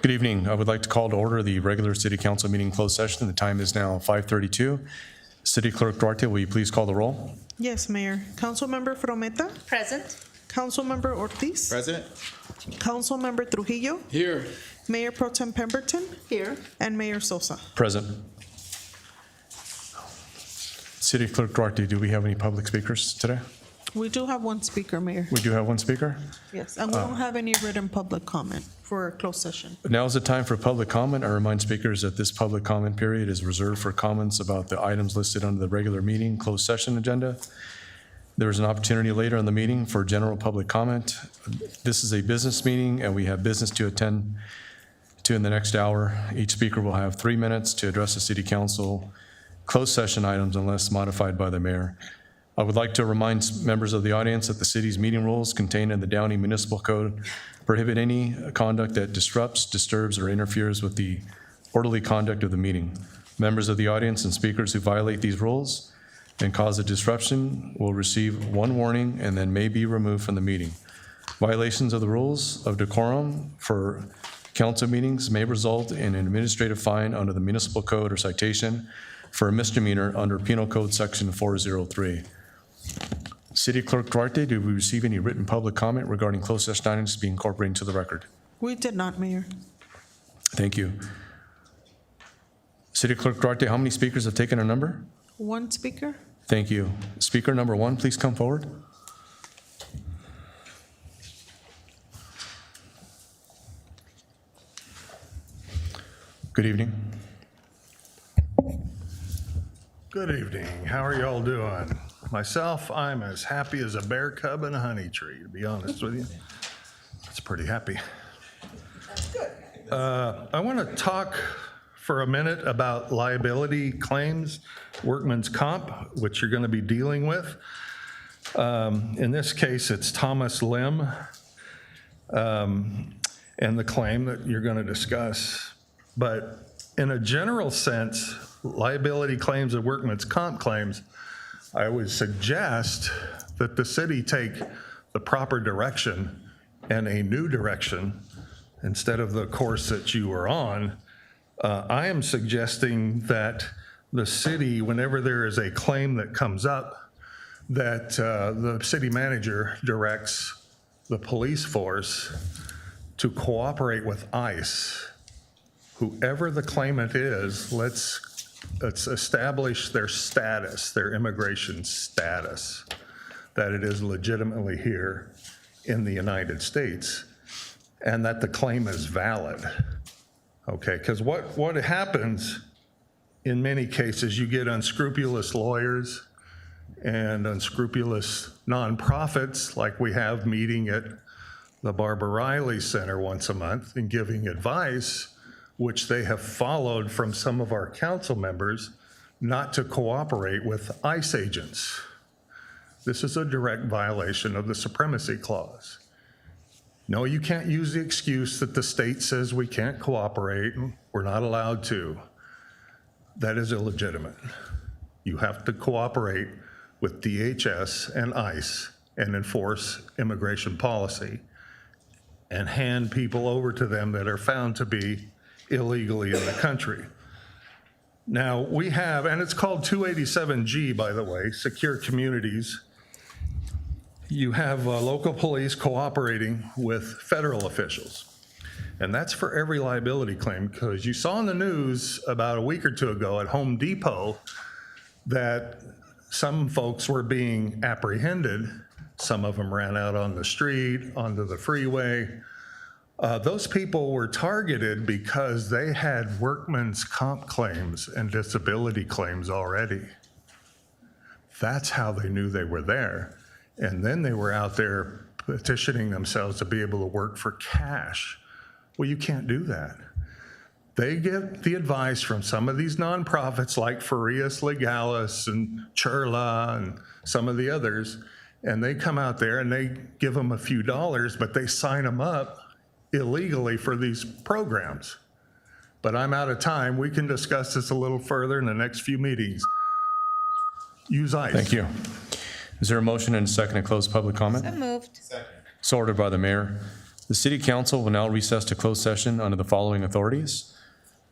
Good evening. I would like to call to order the regular City Council meeting closed session. The time is now 5:32. City Clerk Duarte, will you please call the roll? Yes, Mayor. Councilmember Frometa, Present. Councilmember Ortiz, President? Councilmember Trujillo, Here. Mayor Pro Tem Pemberton, Here. and Mayor Sosa. Present. City Clerk Duarte, do we have any public speakers today? We do have one speaker, Mayor. We do have one speaker. Yes, and we don't have any written public comment for a closed session. Now is the time for public comment. I remind speakers that this public comment period is reserved for comments about the items listed under the regular meeting closed session agenda. There is an opportunity later in the meeting for general public comment. This is a business meeting, and we have business to attend to in the next hour. Each speaker will have 3 minutes to address the City Council closed session items unless modified by the mayor. I would like to remind members of the audience that the city's meeting rules contained in the Downey Municipal Code prohibit any conduct that disrupts, disturbs, or interferes with the orderly conduct of the meeting. Members of the audience and speakers who violate these rules and cause a disruption will receive one warning and then may be removed from the meeting. Violations of the rules of decorum for council meetings may result in an administrative fine under the municipal code or citation for a misdemeanor under Penal Code Section 403. City Clerk Duarte, did we receive any written public comment regarding closed session items to be incorporated into the record? We did not, Mayor. Thank you. City Clerk Duarte, how many speakers have taken a number? One speaker? Thank you. Speaker number 1, please come forward. Good evening. Good evening. How are y'all doing? Myself, I'm as happy as a bear cub in a honey tree, to be honest with you. It's pretty happy. I want to talk for a minute about liability claims, workman's comp, which you're going to be dealing with. In this case, it's Thomas Lim, and the claim that you're going to discuss. But in a general sense, liability claims and workman's comp claims, I would suggest that the city take the proper direction and a new direction instead of the course that you were on. I am suggesting that the city, whenever there is a claim that comes up, that the city manager directs the police force to cooperate with ICE. Whoever the claimant is, let's establish their status, their immigration status, that it is legitimately here in the United States, and that the claim is valid. Okay, because what happens in many cases, you get unscrupulous lawyers and unscrupulous nonprofits, like we have meeting at the Barbara Riley Center once a month and giving advice, which they have followed from some of our council members, not to cooperate with ICE agents. This is a direct violation of the Supremacy Clause. No, you can't use the excuse that the state says we can't cooperate, we're not allowed to. That is illegitimate. You have to cooperate with DHS and ICE and enforce immigration policy and hand people over to them that are found to be illegally in the country. Now we have, and it's called 287G, by the way, secure communities. You have local police cooperating with federal officials. And that's for every liability claim, because you saw in the news about a week or two ago at Home Depot that some folks were being apprehended. Some of them ran out on the street, onto the freeway. Those people were targeted because they had workman's comp claims and disability claims already. That's how they knew they were there. And then they were out there petitioning themselves to be able to work for cash. Well, you can't do that. They get the advice from some of these nonprofits like Farias Legalis and Churla and some of the others, and they come out there and they give them a few dollars, but they sign them up illegally for these programs. But I'm out of time. We can discuss this a little further in the next few meetings. Use ICE. Thank you. Is there a motion and a second to close public comment? So moved. So ordered by the mayor. The City Council will now recess to closed session under the following authorities.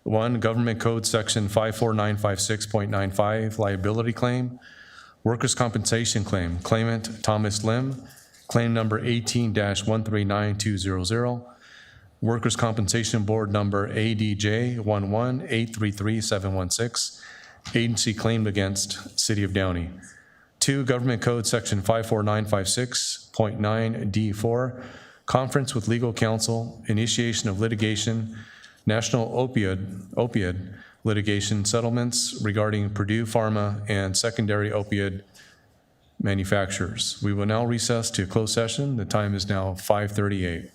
1, Government Code Section 54956.95, liability claim. Workers' compensation claim, claimant Thomas Lim, claim number 18-139200. Workers' Compensation Board number ADJ 11833716, agency claimed against City of Downey. 2, Government Code Section 54956.9D4, conference with legal counsel, initiation of litigation, national opioid litigation settlements regarding Purdue Pharma and secondary opioid manufacturers. We will now recess to closed session. The time is now 5:38.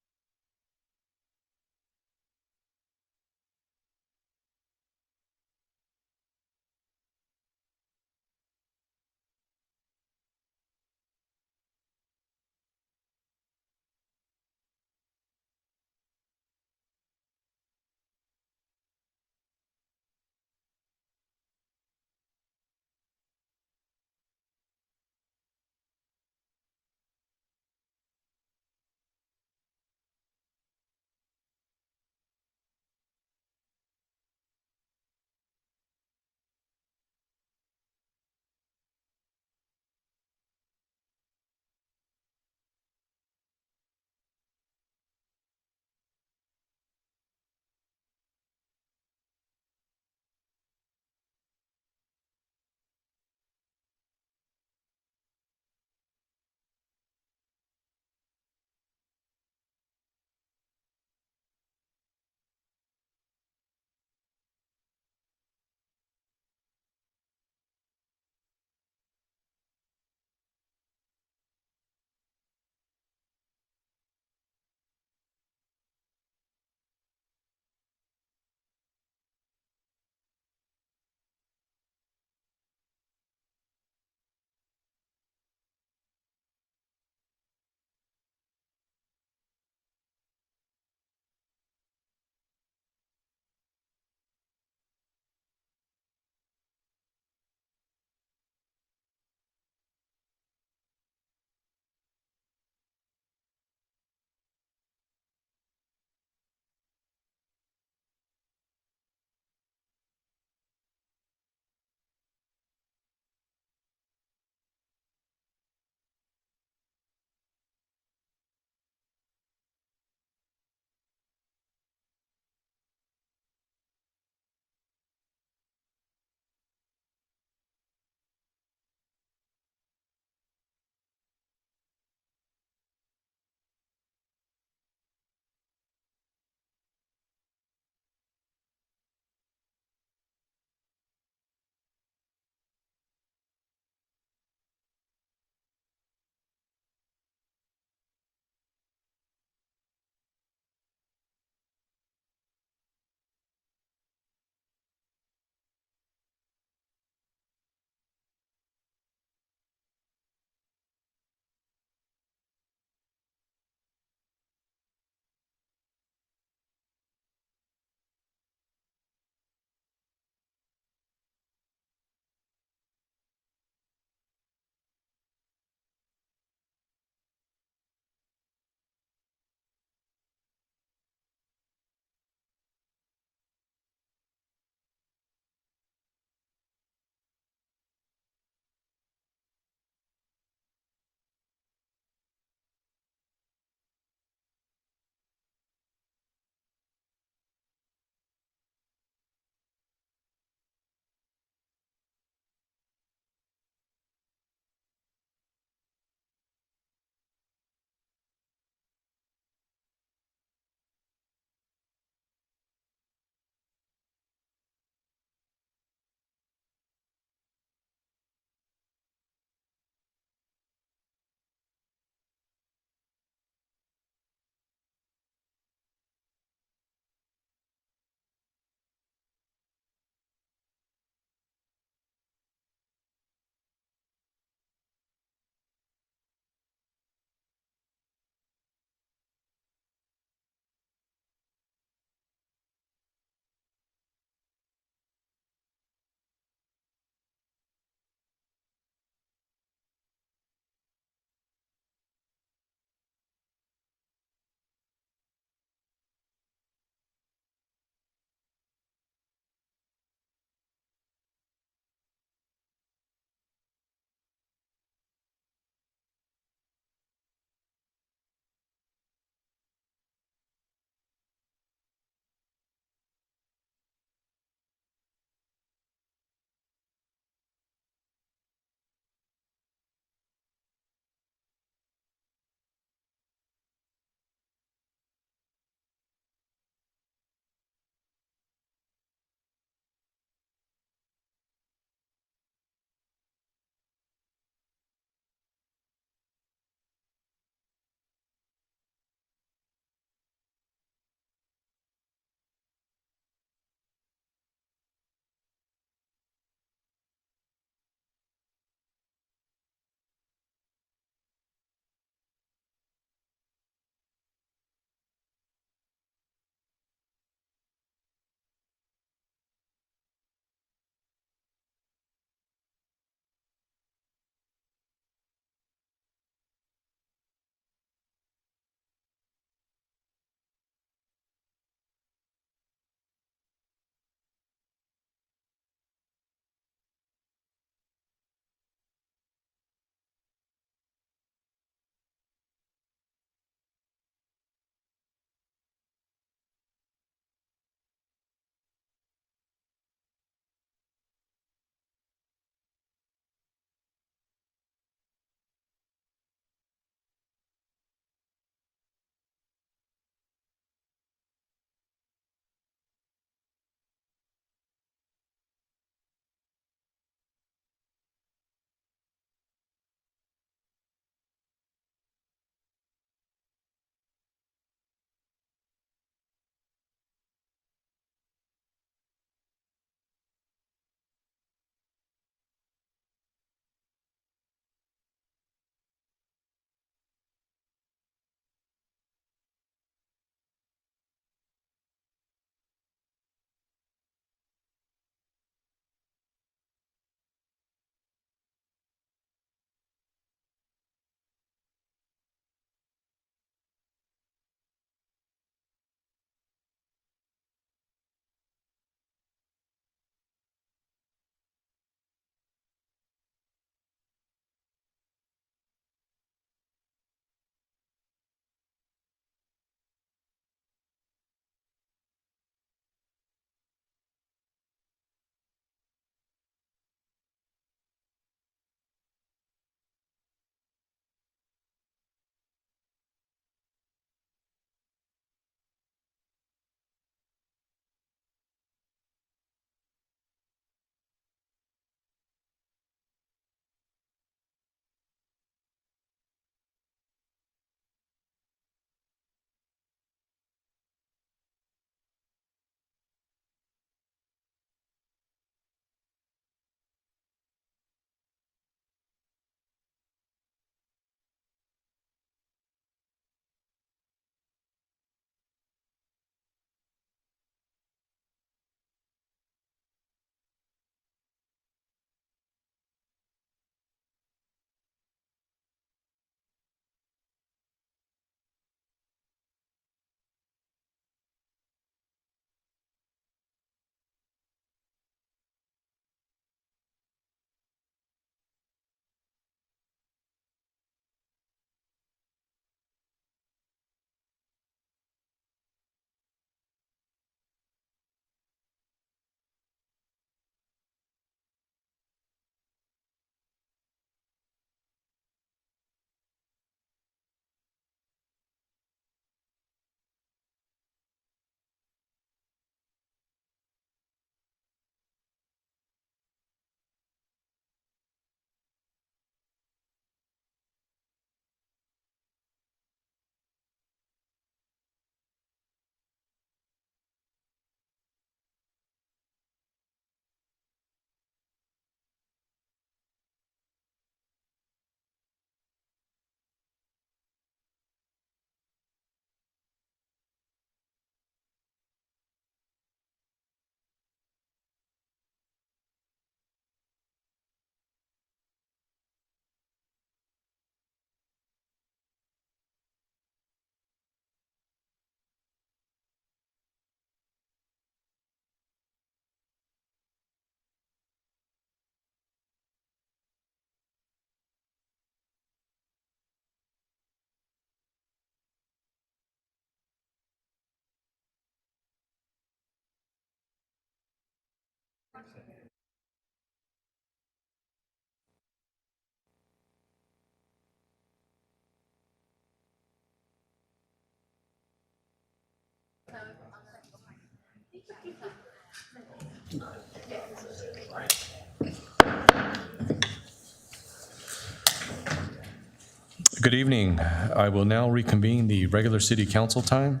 Good evening. I will now reconvene the regular city council time,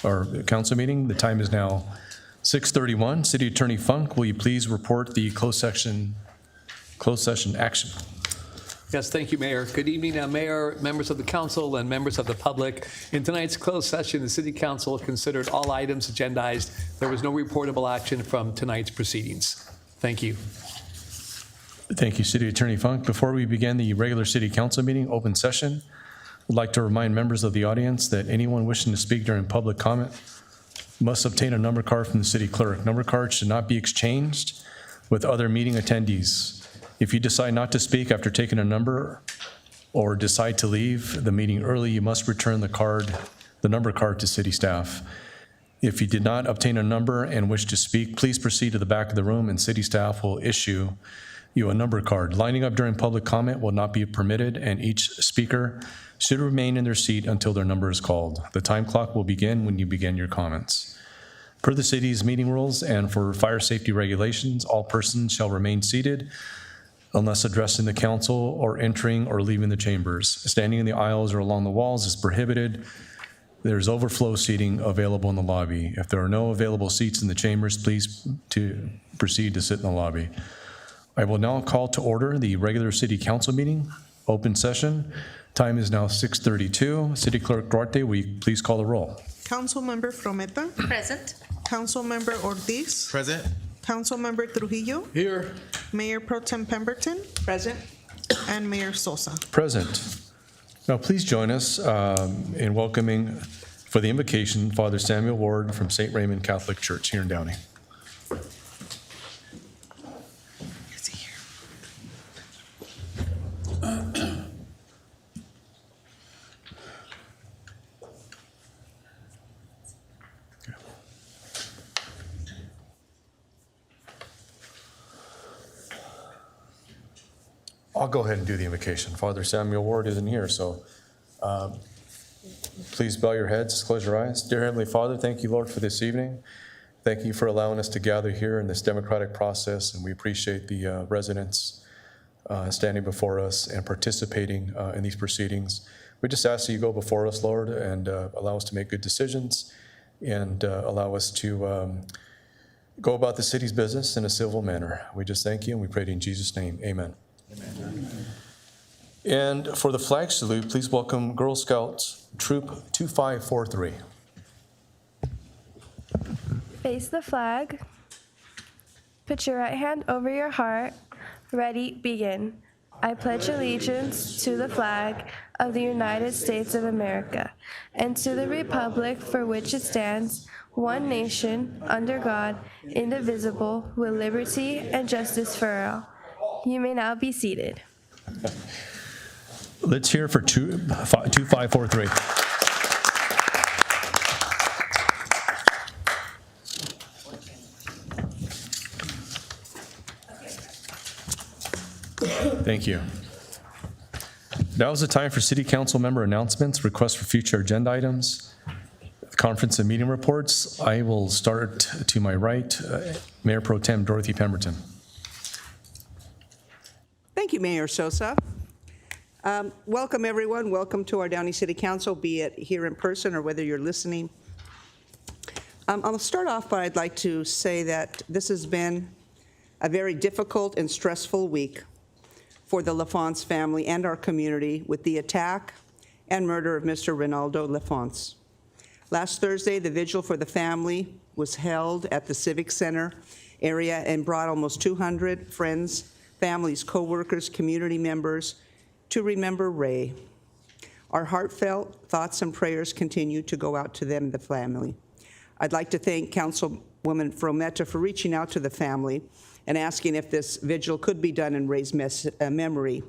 or council meeting. The time is now 6:31. City Attorney Funk, will you please report the closed session action? Yes, thank you, Mayor. Good evening, Mayor, members of the council, and members of the public. In tonight's closed session, the City Council considered all items agendized. There was no reportable action from tonight's proceedings. Thank you. Thank you, City Attorney Funk. Before we begin the regular city council meeting open session, I'd like to remind members of the audience that anyone wishing to speak during public comment must obtain a number card from the city clerk. Number cards should not be exchanged with other meeting attendees. If you decide not to speak after taking a number or decide to leave the meeting early, you must return the number card to city staff. If you did not obtain a number and wish to speak, please proceed to the back of the room and city staff will issue you a number card. Lining up during public comment will not be permitted, and each speaker should remain in their seat until their number is called. The time clock will begin when you begin your comments. Per the city's meeting rules and for fire safety regulations, all persons shall remain seated unless addressing the council or entering or leaving the chambers. Standing in the aisles or along the walls is prohibited. There's overflow seating available in the lobby. If there are no available seats in the chambers, please proceed to sit in the lobby. I will now call to order the regular city council meeting, open session. Time is now 6:32. City Clerk Duarte, will you please call the roll? Councilmember Frometa, Present. Councilmember Ortiz, Present. Councilmember Trujillo, Here. Mayor Pro Tem Pemberton, Present. and Mayor Sosa. Present. Now, please join us in welcoming for the invocation Father Samuel Ward from St. Raymond Catholic Church here in Downey. Is he here? I'll go ahead and do the invocation. Father Samuel Ward isn't here, so please bow your heads, close your eyes. Dear Heavenly Father, thank you, Lord, for this evening. Thank you for allowing us to gather here in this democratic process, and we appreciate the residents standing before us and participating in these proceedings. We just ask that you go before us, Lord, and allow us to make good decisions and allow us to go about the city's business in a civil manner. We just thank you, and we pray it in Jesus' name. Amen. And for the flag salute, please welcome Girl Scouts Troop 2543. Face the flag. Put your right hand over your heart. Ready, begin. I pledge allegiance to the flag of the United States of America and to the republic for which it stands, one nation, under God, indivisible, with liberty and justice for all. You may now be seated. Let's hear for 2543. Thank you. Now is the time for City Council member announcements, requests for future agenda items, conference and meeting reports. I will start to my right, Mayor Pro Tem Dorothy Pemberton. Thank you, Mayor Sosa. Welcome, everyone. Welcome to our Downey City Council, be it here in person or whether you're listening. I'll start off, but I'd like to say that this has been a very difficult and stressful week for the Lafonce family and our community with the attack and murder of Mr. Rinaldo Lafonce. Last Thursday, the vigil for the family was held at the Civic Center area and brought almost 200 friends, families, co-workers, community members to remember Ray. Our heartfelt thoughts and prayers continue to go out to them and the family. I'd like to thank Councilwoman Frometa for reaching out to the family and asking if this vigil could be done in Ray's memory.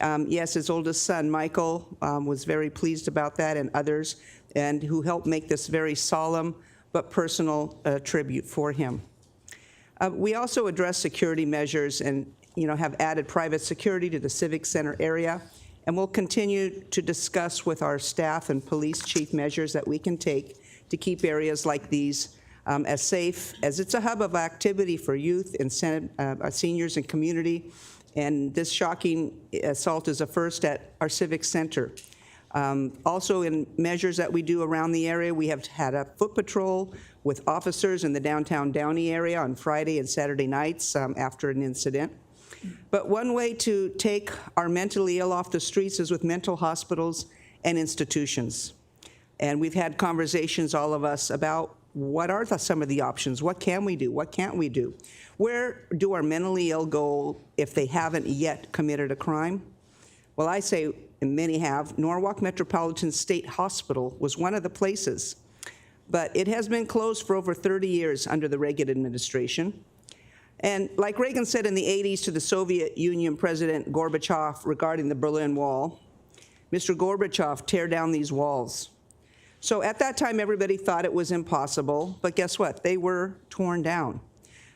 Yes, his oldest son, Michael, was very pleased about that, and others, and who helped make this very solemn but personal tribute for him. We also address security measures and have added private security to the Civic Center area, and we'll continue to discuss with our staff and police chief measures that we can take to keep areas like these as safe as it's a hub of activity for youth and seniors and community. And this shocking assault is a first at our civic center. Also, in measures that we do around the area, we have had a foot patrol with officers in the downtown Downey area on Friday and Saturday nights after an incident. But one way to take our mentally ill off the streets is with mental hospitals and institutions. And we've had conversations, all of us, about what are some of the options? What can we do? What can't we do? Where do our mentally ill go if they haven't yet committed a crime? Well, I say, and many have, Norwalk Metropolitan State Hospital was one of the places. But it has been closed for over 30 years under the Reagan administration. And like Reagan said in the 80s to the Soviet Union President Gorbachev regarding the Berlin Wall, Mr. Gorbachev, tear down these walls. So at that time, everybody thought it was impossible, but guess what? They were torn down.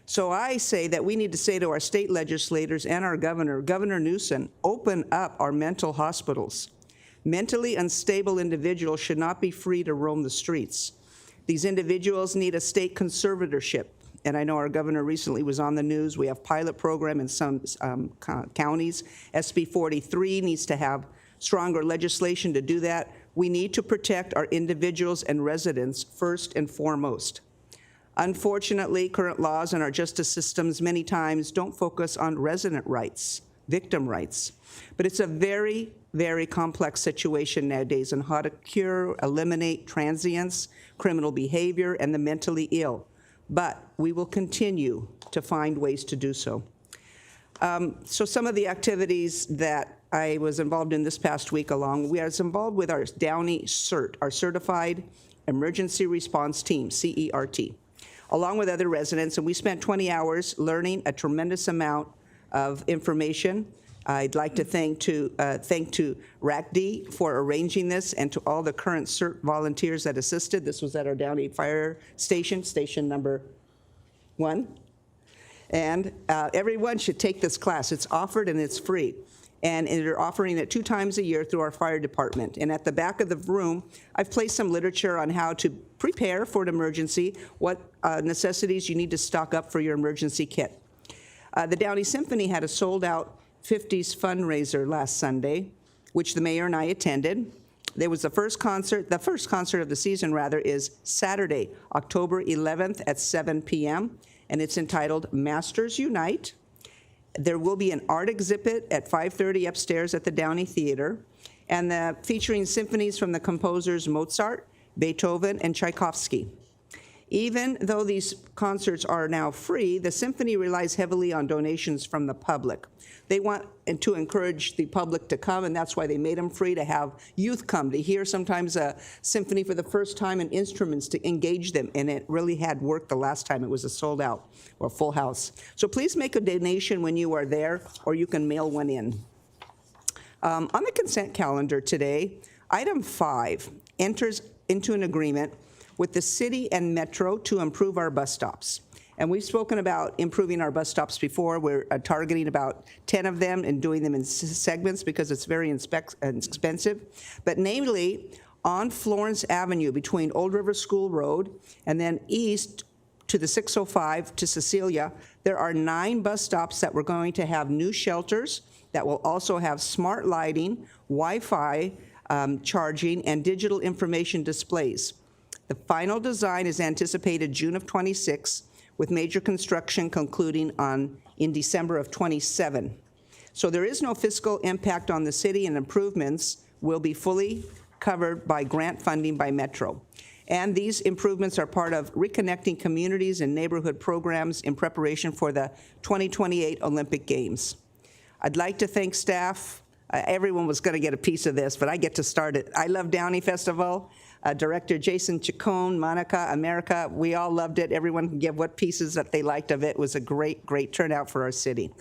So I say that we need to say to our state legislators and our governor, Governor Newsom, open up our mental hospitals. Mentally unstable individuals should not be free to roam the streets. These individuals need a state conservatorship. And I know our governor recently was on the news. We have pilot program in some counties. SB 43 needs to have stronger legislation to do that. We need to protect our individuals and residents first and foremost. Unfortunately, current laws and our justice systems many times don't focus on resident rights, victim rights. But it's a very, very complex situation nowadays on how to cure, eliminate transience, criminal behavior, and the mentally ill. But we will continue to find ways to do so. So some of the activities that I was involved in this past week we was involved with our Downey CERT, our Certified Emergency Response Team, CERT, along with other residents, and we spent 20 hours learning a tremendous amount of information. I'd like to thank to RACD for arranging this and to all the current CERT volunteers that assisted. This was at our Downey Fire Station, station number 1. And everyone should take this class. It's offered and it's free. And they're offering it 2 times a year through our fire department. And at the back of the room, I've placed some literature on how to prepare for an emergency, what necessities you need to stock up for your emergency kit. The Downey Symphony had a sold-out 50s fundraiser last Sunday, which the mayor and I attended. There was the first concert of the season, rather, is Saturday, October 11th at 7 p.m., and it's entitled Masters Unite. There will be an art exhibit at 5:30 upstairs at the Downey Theater, and featuring symphonies from the composers Mozart, Beethoven, and Tchaikovsky. Even though these concerts are now free, the symphony relies heavily on donations from the public. They want to encourage the public to come, and that's why they made them free, to have youth come, to hear sometimes a symphony for the first time and instruments to engage them, and it really had worked the last time. It was a sold out or full house. So please make a donation when you are there, or you can mail one in. On the consent calendar today, item 5 enters into an agreement with the city and Metro to improve our bus stops. And we've spoken about improving our bus stops before. We're targeting about 10 of them and doing them in segments because it's very expensive. But namely, on Florence Avenue between Old River School Road and then east to the 605 to Cecilia, there are 9 bus stops that we're going to have new shelters that will also have smart lighting, Wi-Fi charging, and digital information displays. The final design is anticipated June of 26, with major construction concluding in December of 27. So there is no fiscal impact on the city, and improvements will be fully covered by grant funding by Metro. And these improvements are part of reconnecting communities and neighborhood programs in preparation for the 2028 Olympic Games. I'd like to thank staff. Everyone was going to get a piece of this, but I get to start it. I Love Downey Festival. Director Jason Chacon, Monica, America, we all loved it. Everyone can give what pieces that they liked of it. It was a great, great turnout for our city.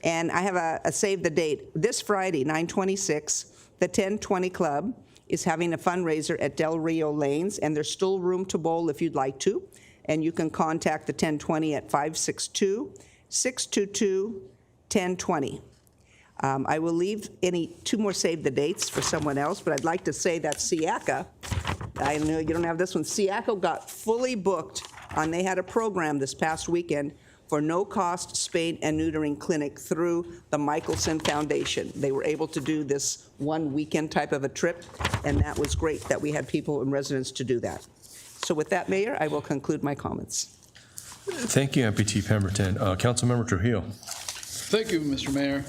And I have a save the date. This Friday, 9/26, the 1020 Club is having a fundraiser at Del Rio Lanes, and there's still room to bowl if you'd like to. And you can contact the 1020 at 562-622-1020. I will leave 2 more save the dates for someone else, but I'd like to say that SIACA, I know you don't have this one, SIACA got fully booked and they had a program this past weekend for no-cost spade and neutering clinic through the Michelson Foundation. They were able to do this one weekend type of a trip, and that was great that we had people and residents to do that. So with that, Mayor, I will conclude my comments. Thank you, MPT Pemberton. Councilmember Trujillo. Thank you, Mr. Mayor.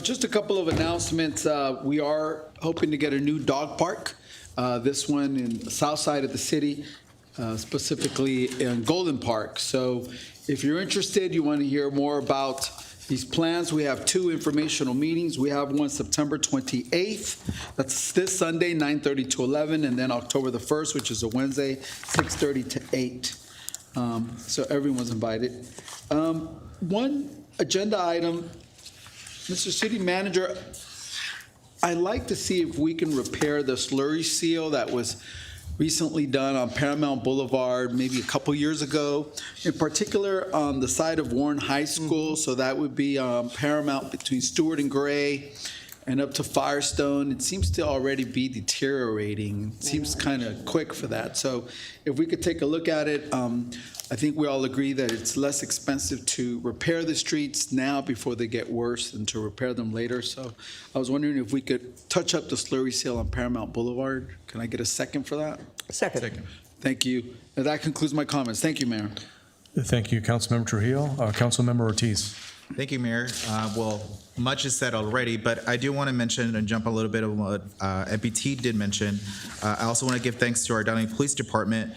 Just a couple of announcements. We are hoping to get a new dog park. This one in the south side of the city, specifically in Golden Park. So if you're interested, you want to hear more about these plans, we have 2 informational meetings. We have one September 28th. That's this Sunday, 9:30 to 11, and then October the 1st, which is a Wednesday, 6:30 to 8. So everyone's invited. One agenda item, Mr. City Manager, I'd like to see if we can repair the slurry seal that was recently done on Paramount Boulevard, maybe a couple years ago, in particular on the side of Warren High School. So that would be Paramount between Stewart and Gray and up to Firestone. It seems to already be deteriorating. It seems kind of quick for that. So if we could take a look at it, I think we all agree that it's less expensive to repair the streets now before they get worse than to repair them later. So I was wondering if we could touch up the slurry seal on Paramount Boulevard. Can I get a second for that? Second. Thank you. And that concludes my comments. Thank you, Mayor. Thank you, Councilmember Trujillo. Councilmember Ortiz. Thank you, Mayor. Well, much is said already, but I do want to mention and jump a little bit on what MPT did mention. I also want to give thanks to our Downey Police Department.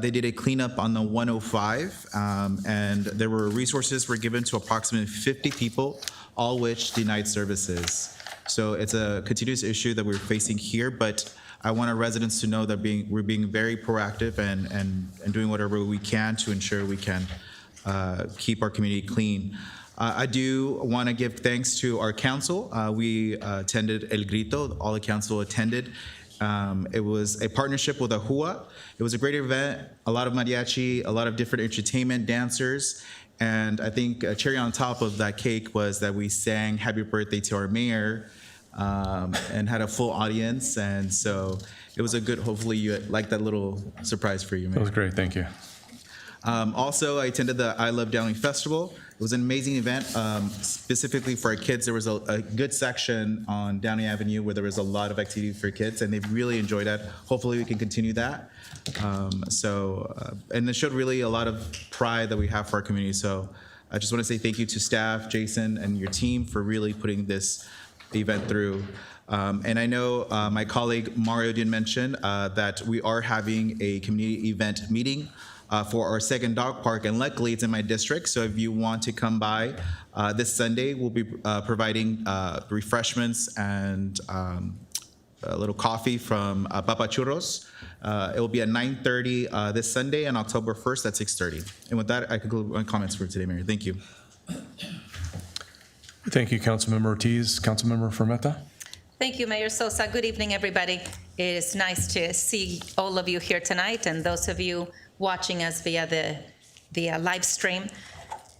They did a cleanup on the 105, and there were resources were given to approximately 50 people, all which denied services. So it's a continuous issue that we're facing here, but I want our residents to know that we're being very proactive and doing whatever we can to ensure we can keep our community clean. I do want to give thanks to our council. We attended El Grito, all the council attended. It was a partnership with AHUA. It was a great event, a lot of mariachi, a lot of different entertainment, dancers, and I think a cherry on top of that cake was that we sang Happy Birthday to our mayor and had a full audience, and so it was a good, hopefully you like that little surprise for you, Mayor. That was great, thank you. Also, I attended the I Love Downey Festival. It was an amazing event, specifically for our kids. There was a good section on Downey Avenue where there was a lot of activity for kids, and they really enjoyed that. Hopefully, we can continue that. And it showed really a lot of pride that we have for our community. So I just want to say thank you to staff, Jason, and your team for really putting this event through. And I know my colleague Mario did mention that we are having a community event meeting for our second dog park, and luckily it's in my district, so if you want to come by this Sunday, we'll be providing refreshments and a little coffee from Papa Churros. It will be at 9:30 this Sunday, and October 1st at 6:30. And with that, I conclude my comments for today, Mayor. Thank you. Thank you, Councilmember Ortiz. Councilmember Fermetta. Thank you, Mayor Sosa. Good evening, everybody. It is nice to see all of you here tonight, and those of you watching us via the live stream.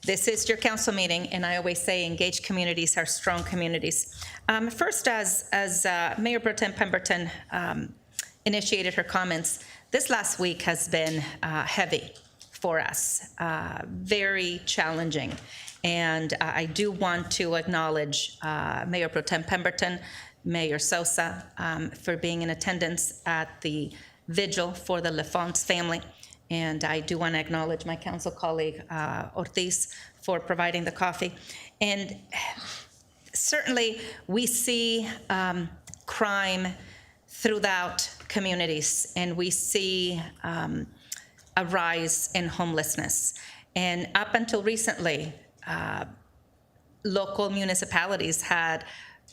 This is your council meeting, and I always say engaged communities are strong communities. First, as Mayor Pro Tem Pemberton initiated her comments, this last week has been heavy for us, very challenging. And I do want to acknowledge Mayor Pro Tem Pemberton, Mayor Sosa, for being in attendance at the vigil for the Lafont family. And I do want to acknowledge my council colleague, Ortiz, for providing the coffee. And certainly, we see crime throughout communities, and we see a rise in homelessness. And up until recently, local municipalities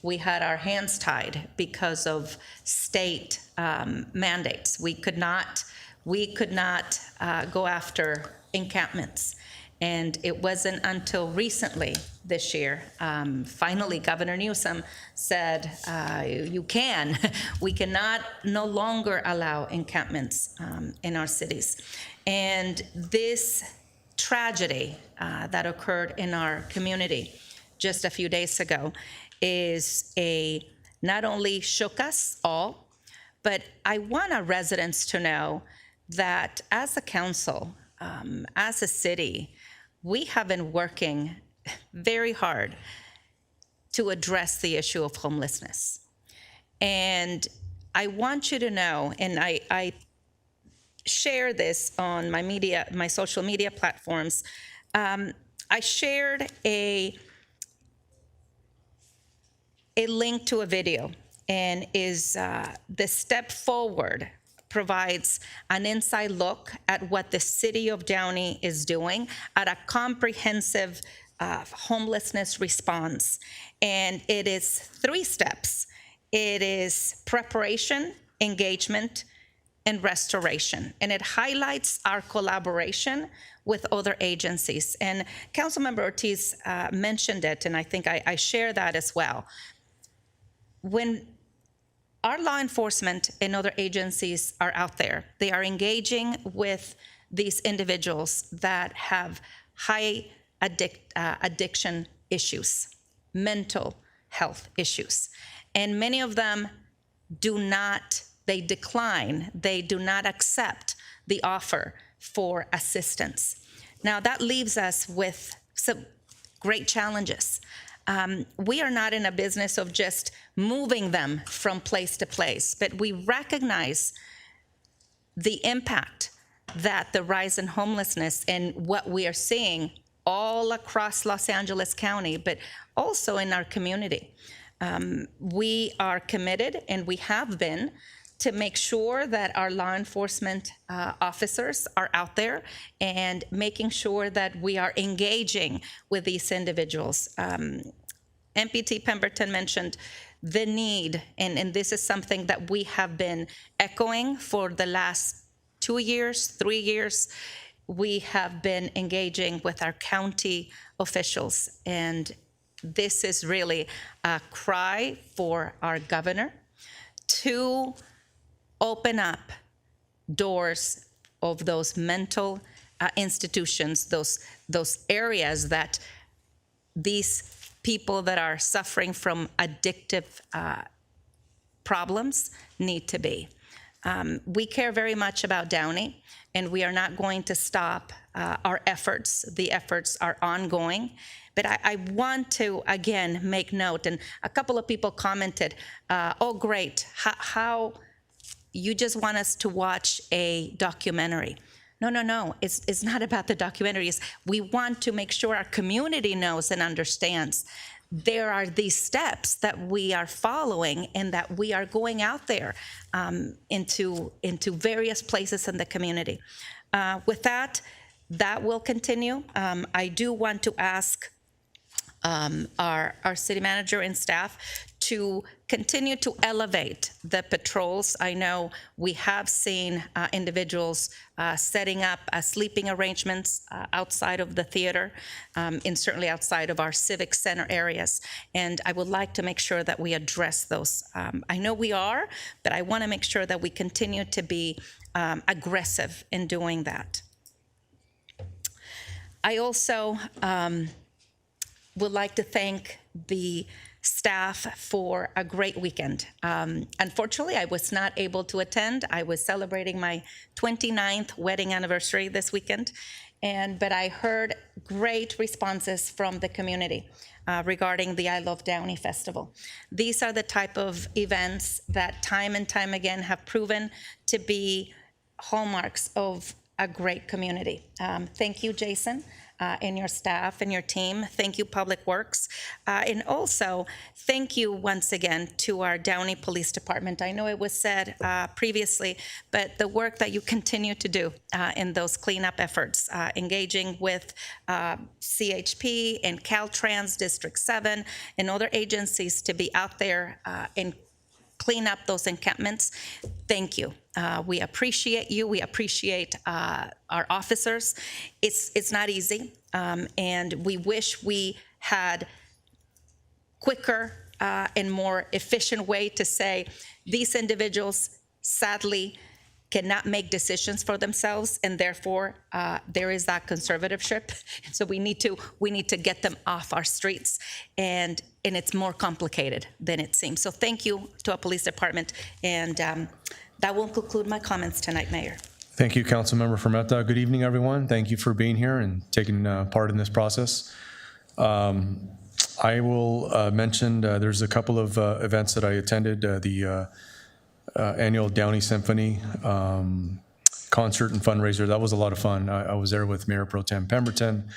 we had our hands tied because of state mandates. We could not go after encampments. And it wasn't until recently this year, finally, Governor Newsom said, we cannot no longer allow encampments in our cities. And this tragedy that occurred in our community just a few days ago not only shook us all, but I want our residents to know that as a council, as a city, we have been working very hard to address the issue of homelessness. And I want you to know, and I share this on my social media platforms. I shared a link to a video, and is the step forward provides an inside look at what the city of Downey is doing at a comprehensive homelessness response. And it is 3 steps. It is preparation, engagement, and restoration. And it highlights our collaboration with other agencies. And Councilmember Ortiz mentioned it, and I think I share that as well. When our law enforcement and other agencies are out there, they are engaging with these individuals that have high addiction issues, mental health issues. And many of them they decline, they do not accept the offer for assistance. Now, that leaves us with some great challenges. We are not in a business of just moving them from place to place, but we recognize the impact that the rise in homelessness and what we are seeing all across Los Angeles County, but also in our community. We are committed, and we have been, to make sure that our law enforcement officers are out there and making sure that we are engaging with these individuals. MPT Pemberton mentioned the need, and this is something that we have been echoing for the last 2 years, 3 years. We have been engaging with our county officials, and this is really a cry for our governor to open up doors of those mental institutions, those areas that these people that are suffering from addictive problems need to be. We care very much about Downey, and we are not going to stop our efforts. The efforts are ongoing. But I want to, again, make note, and a couple of people commented, oh, great, how you just want us to watch a documentary. No, it's not about the documentaries. We want to make sure our community knows and understands there are these steps that we are following and that we are going out there into various places in the community. With that will continue. I do want to ask our city manager and staff to continue to elevate the patrols. I know we have seen individuals setting up sleeping arrangements outside of the theater and certainly outside of our civic center areas. And I would like to make sure that we address those. I know we are, but I want to make sure that we continue to be aggressive in doing that. I also would like to thank the staff for a great weekend. Unfortunately, I was not able to attend. I was celebrating my 29th wedding anniversary this weekend, but I heard great responses from the community regarding the I Love Downey Festival. These are the type of events that time and time again have proven to be hallmarks of a great community. Thank you, Jason, and your staff and your team. Thank you, Public Works. And also, thank you once again to our Downey Police Department. I know it was said previously, but the work that you continue to do in those cleanup efforts, engaging with CHP and Caltrans District 7 and other agencies to be out there and clean up those encampments. Thank you. We appreciate you. We appreciate our officers. It's not easy, and we wish we had quicker and more efficient way to say these individuals sadly cannot make decisions for themselves, and therefore there is that conservatorship. So we need to get them off our streets, and it's more complicated than it seems. So thank you to our police department, and that will conclude my comments tonight, Mayor. Thank you, Councilmember Fermetta. Good evening, everyone. Thank you for being here and taking part in this process. I will mention there's a couple of events that I attended, the annual Downey Symphony concert and fundraiser. That was a lot of fun. I was there with Mayor Pro Tem Pemberton,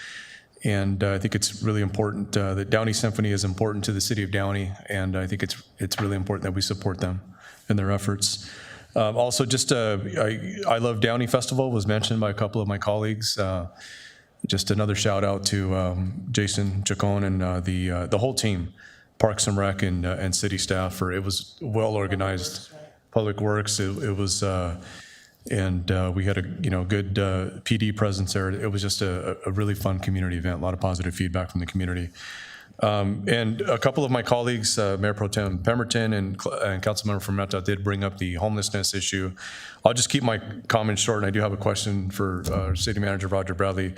and I think it's really important that Downey Symphony is important to the city of Downey, and I think it's really important that we support them in their efforts. Also, just I Love Downey Festival was mentioned by a couple of my colleagues. Just another shout out to Jason Chacon and the whole team, Parks and Rec and city staff, for it was well organized. Public Works, it was, and we had a good PD presence there. It was just a really fun community event. A lot of positive feedback from the community. And a couple of my colleagues, Mayor Pro Tem Pemberton and Councilmember Fermetta, did bring up the homelessness issue. I'll just keep my comments short, and I do have a question for City Manager Roger Bradley.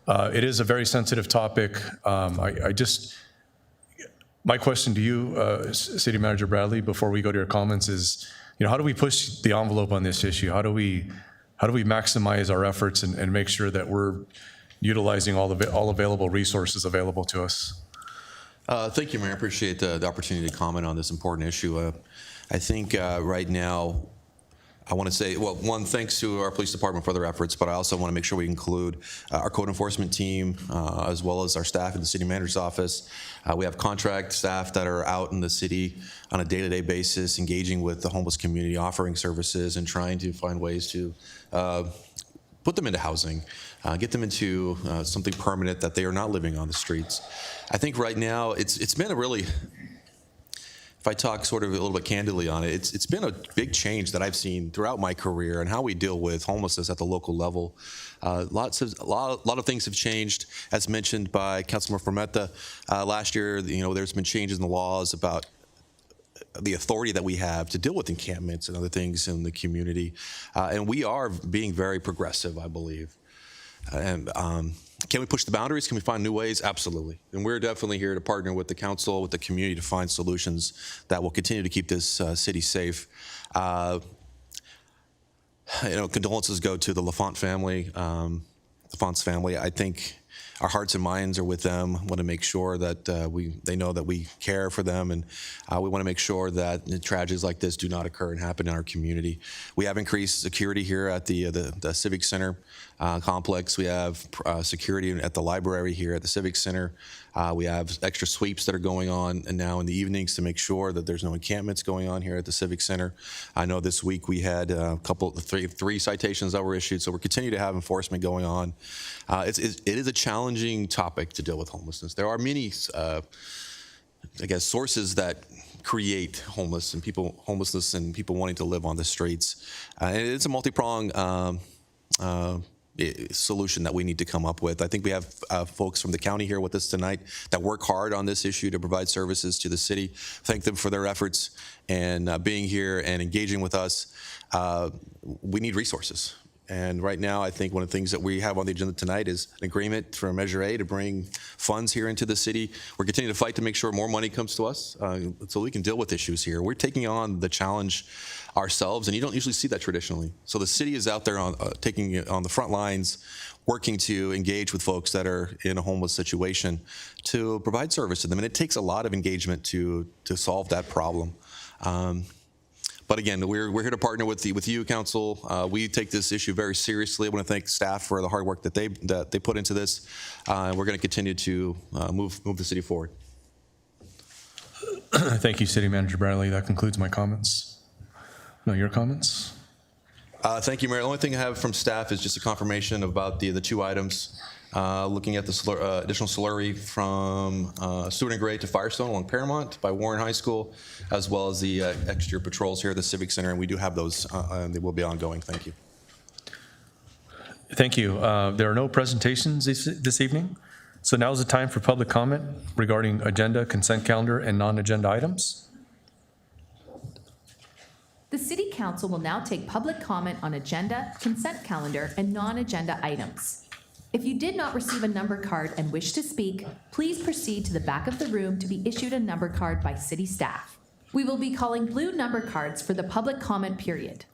It is a very sensitive topic. My question to you, City Manager Bradley, before we go to your comments is, how do we push the envelope on this issue? How do we maximize our efforts and make sure that we're utilizing all available resources available to us? Thank you, Mayor. I appreciate the opportunity to comment on this important issue. I think right now, I want to say, well, one, thanks to our police department for their efforts, but I also want to make sure we include our code enforcement team, as well as our staff in the city manager's office. We have contract staff that are out in the city on a day-to-day basis, engaging with the homeless community, offering services, and trying to find ways to put them into housing, get them into something permanent that they are not living on the streets. I think right now it's been a really, if I talk sort of a little bit candidly on it, it's been a big change that I've seen throughout my career and how we deal with homelessness at the local level. A lot of things have changed, as mentioned by Councilmember Fermetta. Last year, there's been changes in the laws about the authority that we have to deal with encampments and other things in the community. And we are being very progressive, I believe. And can we push the boundaries? Can we find new ways? Absolutely. And we're definitely here to partner with the council, with the community, to find solutions that will continue to keep this city safe. Condolences go to the Lafont family, Lafont's family. I think our hearts and minds are with them. Want to make sure that they know that we care for them, and we want to make sure that tragedies like this do not occur and happen in our community. We have increased security here at the Civic Center complex. We have security at the library here at the Civic Center. We have extra sweeps that are going on and now in the evenings to make sure that there's no encampments going on here at the Civic Center. I know this week we had three citations that were issued, so we're continuing to have enforcement going on. It is a challenging topic to deal with homelessness. There are many, sources that create homelessness and people wanting to live on the streets. And it's a multi-pronged solution that we need to come up with. I think we have folks from the county here with us tonight that work hard on this issue to provide services to the city. Thank them for their efforts and being here and engaging with us. We need resources. And right now, I think one of the things that we have on the agenda tonight is an agreement for Measure A to bring funds here into the city. We're continuing to fight to make sure more money comes to us so we can deal with issues here. We're taking on the challenge ourselves, and you don't usually see that traditionally. So the city is out there taking it on the front lines, working to engage with folks that are in a homeless situation to provide service to them. And it takes a lot of engagement to solve that problem. But again, we're here to partner with you, Council. We take this issue very seriously. I want to thank staff for the hard work that they put into this. And we're going to continue to move the city forward. Thank you, City Manager Bradley. That concludes my comments. No, your comments? Thank you, Mayor. The only thing I have from staff is just a confirmation about the two items. Looking at the additional slurry from Stewart and Gray to Firestone along Paramount by Warren High School, as well as the extra patrols here at the Civic Center, and we do have those, and they will be ongoing. Thank you. Thank you. There are no presentations this evening, so now is the time for public comment regarding agenda, consent calendar, and non-agenda items. The City Council will now take public comment on agenda, consent calendar, and non-agenda items. If you did not receive a number card and wish to speak, please proceed to the back of the room to be issued a number card by city staff. We will be calling blue number cards for the public comment period.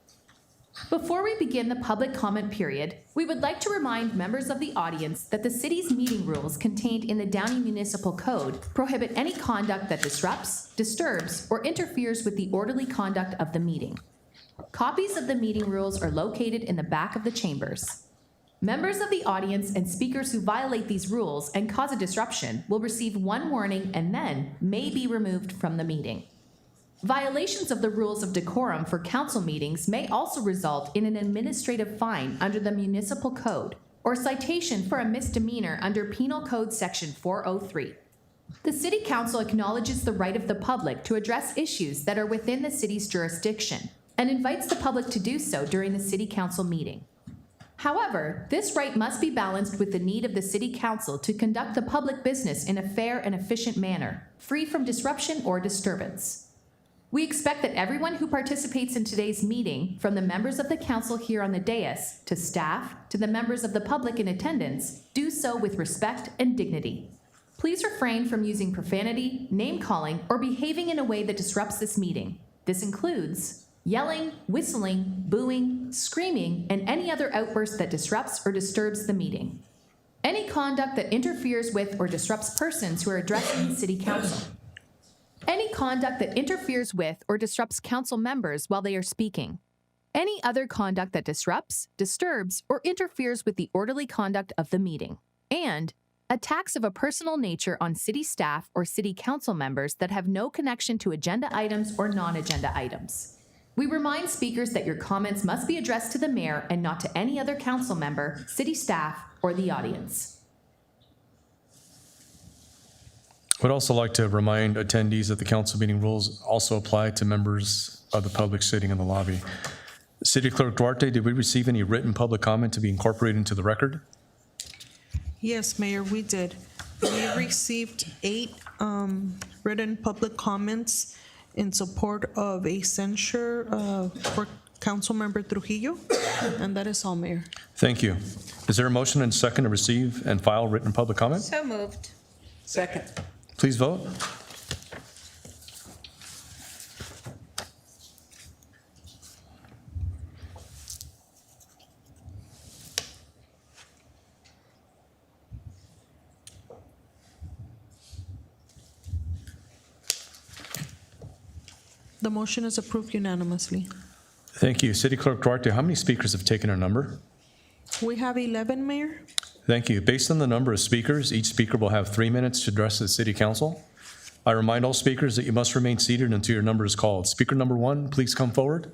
Before we begin the public comment period, we would like to remind members of the audience that the city's meeting rules contained in the Downey Municipal Code prohibit any conduct that disrupts, disturbs, or interferes with the orderly conduct of the meeting. Copies of the meeting rules are located in the back of the chambers. Members of the audience and speakers who violate these rules and cause a disruption will receive one warning and then may be removed from the meeting. Violations of the rules of decorum for council meetings may also result in an administrative fine under the municipal code or citation for a misdemeanor under Penal Code Section 403. The City Council acknowledges the right of the public to address issues that are within the city's jurisdiction and invites the public to do so during the City Council meeting. However, this right must be balanced with the need of the City Council to conduct the public business in a fair and efficient manner, free from disruption or disturbance. We expect that everyone who participates in today's meeting, from the members of the council here on the dais, to staff, to the members of the public in attendance, do so with respect and dignity. Please refrain from using profanity, name-calling, or behaving in a way that disrupts this meeting. This includes yelling, whistling, booing, screaming, and any other outburst that disrupts or disturbs the meeting. Any conduct that interferes with or disrupts persons who are addressing the City Council. Any conduct that interferes with or disrupts council members while they are speaking. Any other conduct that disrupts, disturbs, or interferes with the orderly conduct of the meeting. And attacks of a personal nature on city staff or city council members that have no connection to agenda items or non-agenda items. We remind speakers that your comments must be addressed to the mayor and not to any other council member, city staff, or the audience. Would also like to remind attendees that the council meeting rules also apply to members of the public sitting in the lobby. City Clerk Duarte, did we receive any written public comment to be incorporated into the record? Yes, Mayor, we did. We received 8 written public comments in support of a censure for Councilmember Trujillo, and that is all, Mayor. Thank you. Is there a motion and second to receive and file written public comment? So moved. Second. Please vote. The motion is approved unanimously. Thank you. City Clerk Duarte, how many speakers have taken our number? We have 11, Mayor. Thank you. Based on the number of speakers, each speaker will have 3 minutes to address the City Council. I remind all speakers that you must remain seated until your number is called. Speaker number 1, please come forward.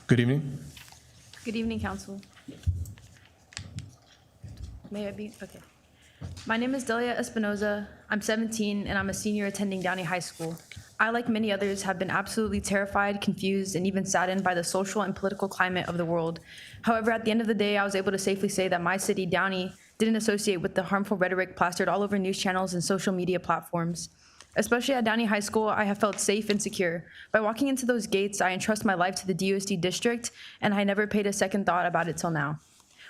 Good evening. Good evening, Council. May I be? Okay. My name is Delia Espinoza. I'm 17, and I'm a senior attending Downey High School. I, like many others, have been absolutely terrified, confused, and even saddened by the social and political climate of the world. However, at the end of the day, I was able to safely say that my city, Downey, didn't associate with the harmful rhetoric plastered all over news channels and social media platforms. Especially at Downey High School, I have felt safe and secure. By walking into those gates, I entrust my life to the DUSD district, and I never paid a second thought about it till now.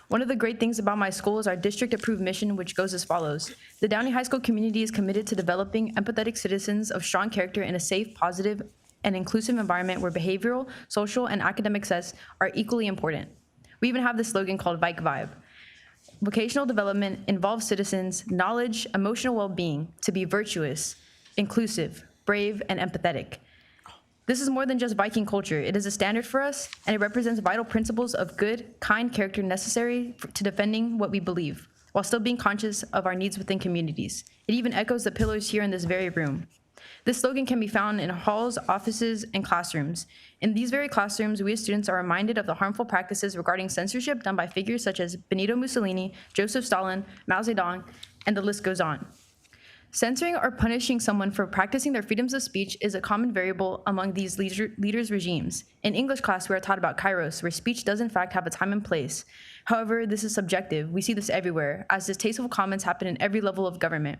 One of the great things about my school is our district-approved mission, which goes as follows. The Downey High School community is committed to developing empathetic citizens of strong character in a safe, positive, and inclusive environment where behavioral, social, and academic success are equally important. We even have this slogan called Vike Vibe. Vocational development involves citizens' knowledge, emotional well-being, to be virtuous, inclusive, brave, and empathetic. This is more than just Viking culture. It is a standard for us, and it represents vital principles of good, kind character necessary to defending what we believe, while still being conscious of our needs within communities. It even echoes the pillars here in this very room. This slogan can be found in halls, offices, and classrooms. In these very classrooms, we as students are reminded of the harmful practices regarding censorship done by figures such as Benito Mussolini, Joseph Stalin, Mao Zedong, and the list goes on. Censoring or punishing someone for practicing their freedoms of speech is a common variable among these leaders' regimes. In English class, we are taught about kairos, where speech does in fact have a time and place. However, this is subjective. We see this everywhere, as distasteful comments happen in every level of government.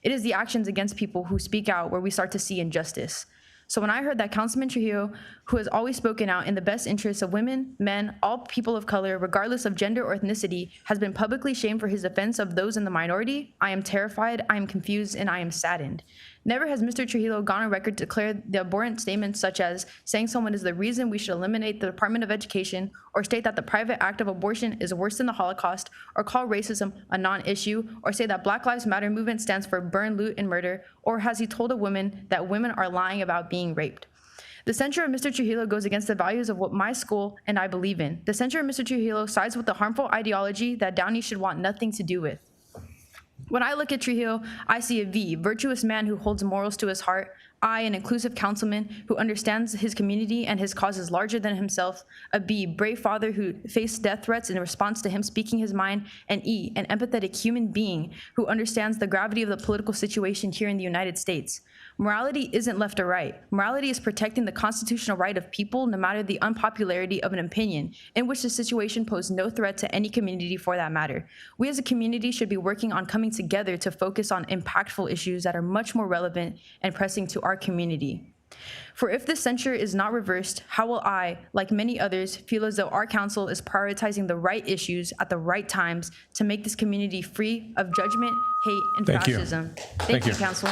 It is the actions against people who speak out where we start to see injustice. So when I heard that Councilman Trujillo, who has always spoken out in the best interests of women, men, all people of color, regardless of gender or ethnicity, has been publicly shamed for his defense of those in the minority, I am terrified, I am confused, and I am saddened. Never has Mr. Trujillo gone on record to declare the abhorrent statements such as saying someone is the reason we should eliminate the Department of Education, or state that the private act of abortion is worse than the Holocaust, or call racism a non-issue, or say that Black Lives Matter movement stands for burn, loot, and murder, or has he told a woman that women are lying about being raped? The censure of Mr. Trujillo goes against the values of what my school and I believe in. The censure of Mr. Trujillo sides with the harmful ideology that Downey should want nothing to do with. When I look at Trujillo, I see a V, virtuous man who holds morals to his heart. I, an inclusive councilman who understands his community and his cause is larger than himself. A B, brave father who faced death threats in response to him speaking his mind. And E, an empathetic human being who understands the gravity of the political situation here in the United States. Morality isn't left or right. Morality is protecting the constitutional right of people, no matter the unpopularity of an opinion, in which the situation posed no threat to any community for that matter. We as a community should be working on coming together to focus on impactful issues that are much more relevant and pressing to our community. For if this censure is not reversed, how will I, like many others, feel as though our council is prioritizing the right issues at the right times to make this community free of judgment, hate, and Thank you. fascism? Thank you. Council.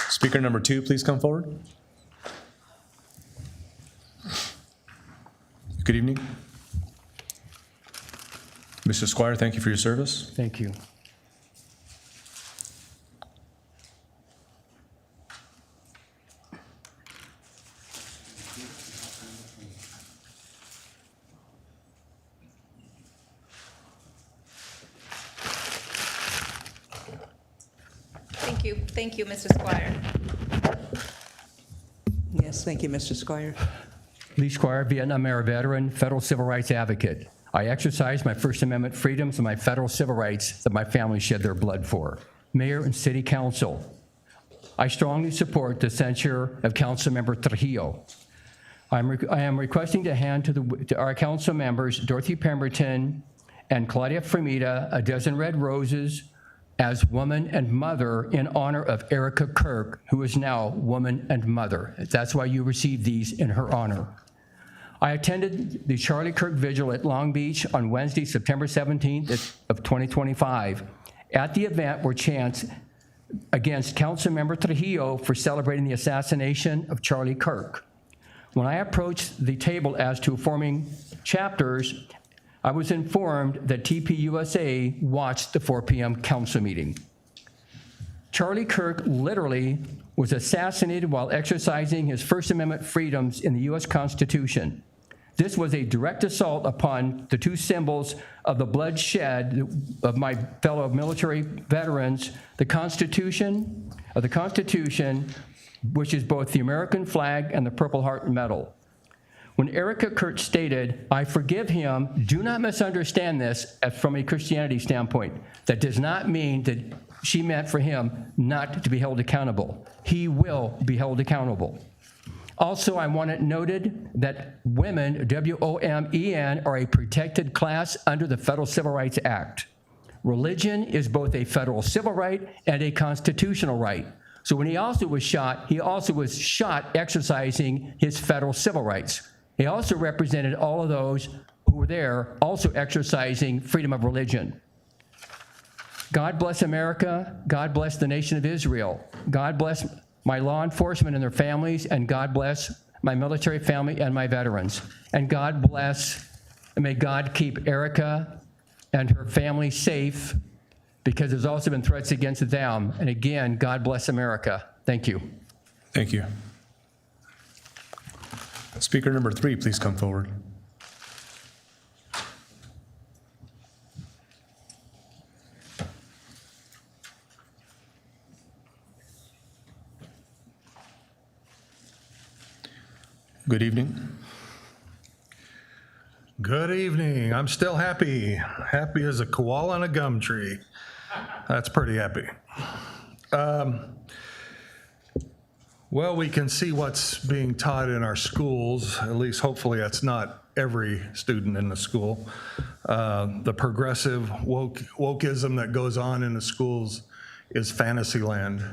Speaker number 2, please come forward. Good evening. Mr. Squire, thank you for your service. Thank you. Thank you, Mr. Squire. Yes, thank you, Mr. Squire. Lee Squire, Vietnam era veteran, federal civil rights advocate. I exercise my First Amendment freedoms and my federal civil rights that my family shed their blood for. Mayor and City Council, I strongly support the censure of Councilmember Trujillo. I am requesting to hand to our council members, Dorothy Pemberton and Claudia Fremita, a dozen red roses as woman and mother in honor of Erica Kirk, who is now woman and mother. That's why you received these in her honor. I attended the Charlie Kirk Vigil at Long Beach on Wednesday, September 17th of 2025. At the event were chants against Councilmember Trujillo for celebrating the assassination of Charlie Kirk. When I approached the table as to forming chapters, I was informed that TPUSA watched the 4 p.m. council meeting. Charlie Kirk literally was assassinated while exercising his First Amendment freedoms in the U.S. Constitution. This was a direct assault upon the two symbols of the bloodshed of my fellow military veterans, the Constitution, which is both the American flag and the Purple Heart Medal. When Erica Kirk stated, "I forgive him," do not misunderstand this from a Christianity standpoint. That does not mean that she meant for him not to be held accountable. He will be held accountable. Also, I want it noted that women, W-O-M-E-N, are a protected class under the Federal Civil Rights Act. Religion is both a federal civil right and a constitutional right. So when he also was shot exercising his federal civil rights. He also represented all of those who were there also exercising freedom of religion. God bless America. God bless the nation of Israel. God bless my law enforcement and their families, and God bless my military family and my veterans. And God bless, and may God keep Erica and her family safe, because there's also been threats against them. And again, God bless America. Thank you. Thank you. Speaker number 3, please come forward. Good evening. Good evening. I'm still happy. Happy as a koala on a gum tree. That's pretty happy. Well, we can see what's being taught in our schools, at least hopefully that's not every student in the school. The progressive wokeism that goes on in the schools is fantasy land,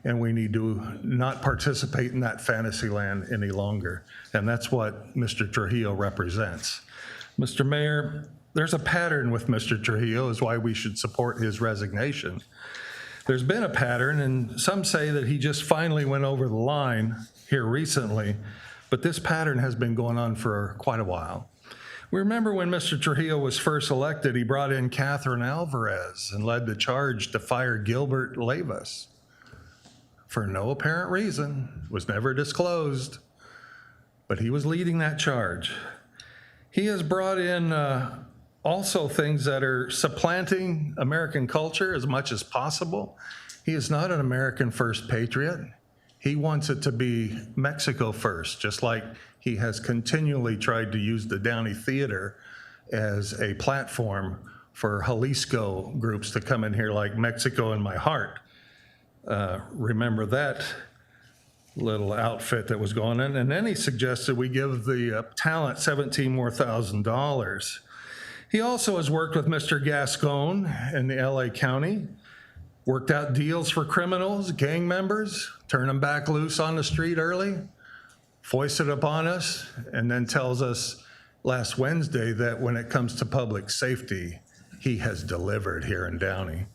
and we need to not participate in that fantasy land any longer. And that's what Mr. Trujillo represents. Mr. Mayor, there's a pattern with Mr. Trujillo, is why we should support his resignation. There's been a pattern, and some say that he just finally went over the line here recently, but this pattern has been going on for quite a while. We remember when Mr. Trujillo was first elected, he brought in Catherine Alvarez and led the charge to fire Gilbert Levis for no apparent reason, was never disclosed, but he was leading that charge. He has brought in also things that are supplanting American culture as much as possible. He is not an American first patriot. He wants it to be Mexico first, just like he has continually tried to use the Downey Theater as a platform for Jalisco groups to come in here like Mexico in my heart. Remember that little outfit that was going in? And then he suggested we give the talent $17,000 more. He also has worked with Mr. Gascon in the LA County, worked out deals for criminals, gang members, turn them back loose on the street early, foisted upon us, and then tells us last Wednesday that when it comes to public safety, he has delivered here in Downey.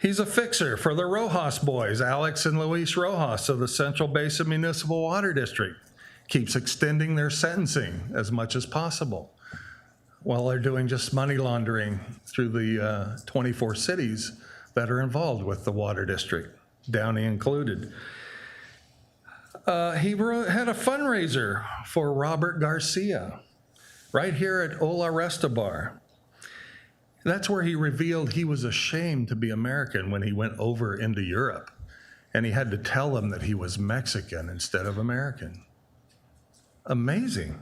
He's a fixer for the Rojas boys, Alex and Luis Rojas of the Central Basin Municipal Water District. Keeps extending their sentencing as much as possible while they're doing just money laundering through the 24 cities that are involved with the water district, Downey included. He had a fundraiser for Robert Garcia right here at Ola Restabar. That's where he revealed he was ashamed to be American when he went over into Europe, and he had to tell them that he was Mexican instead of American. Amazing.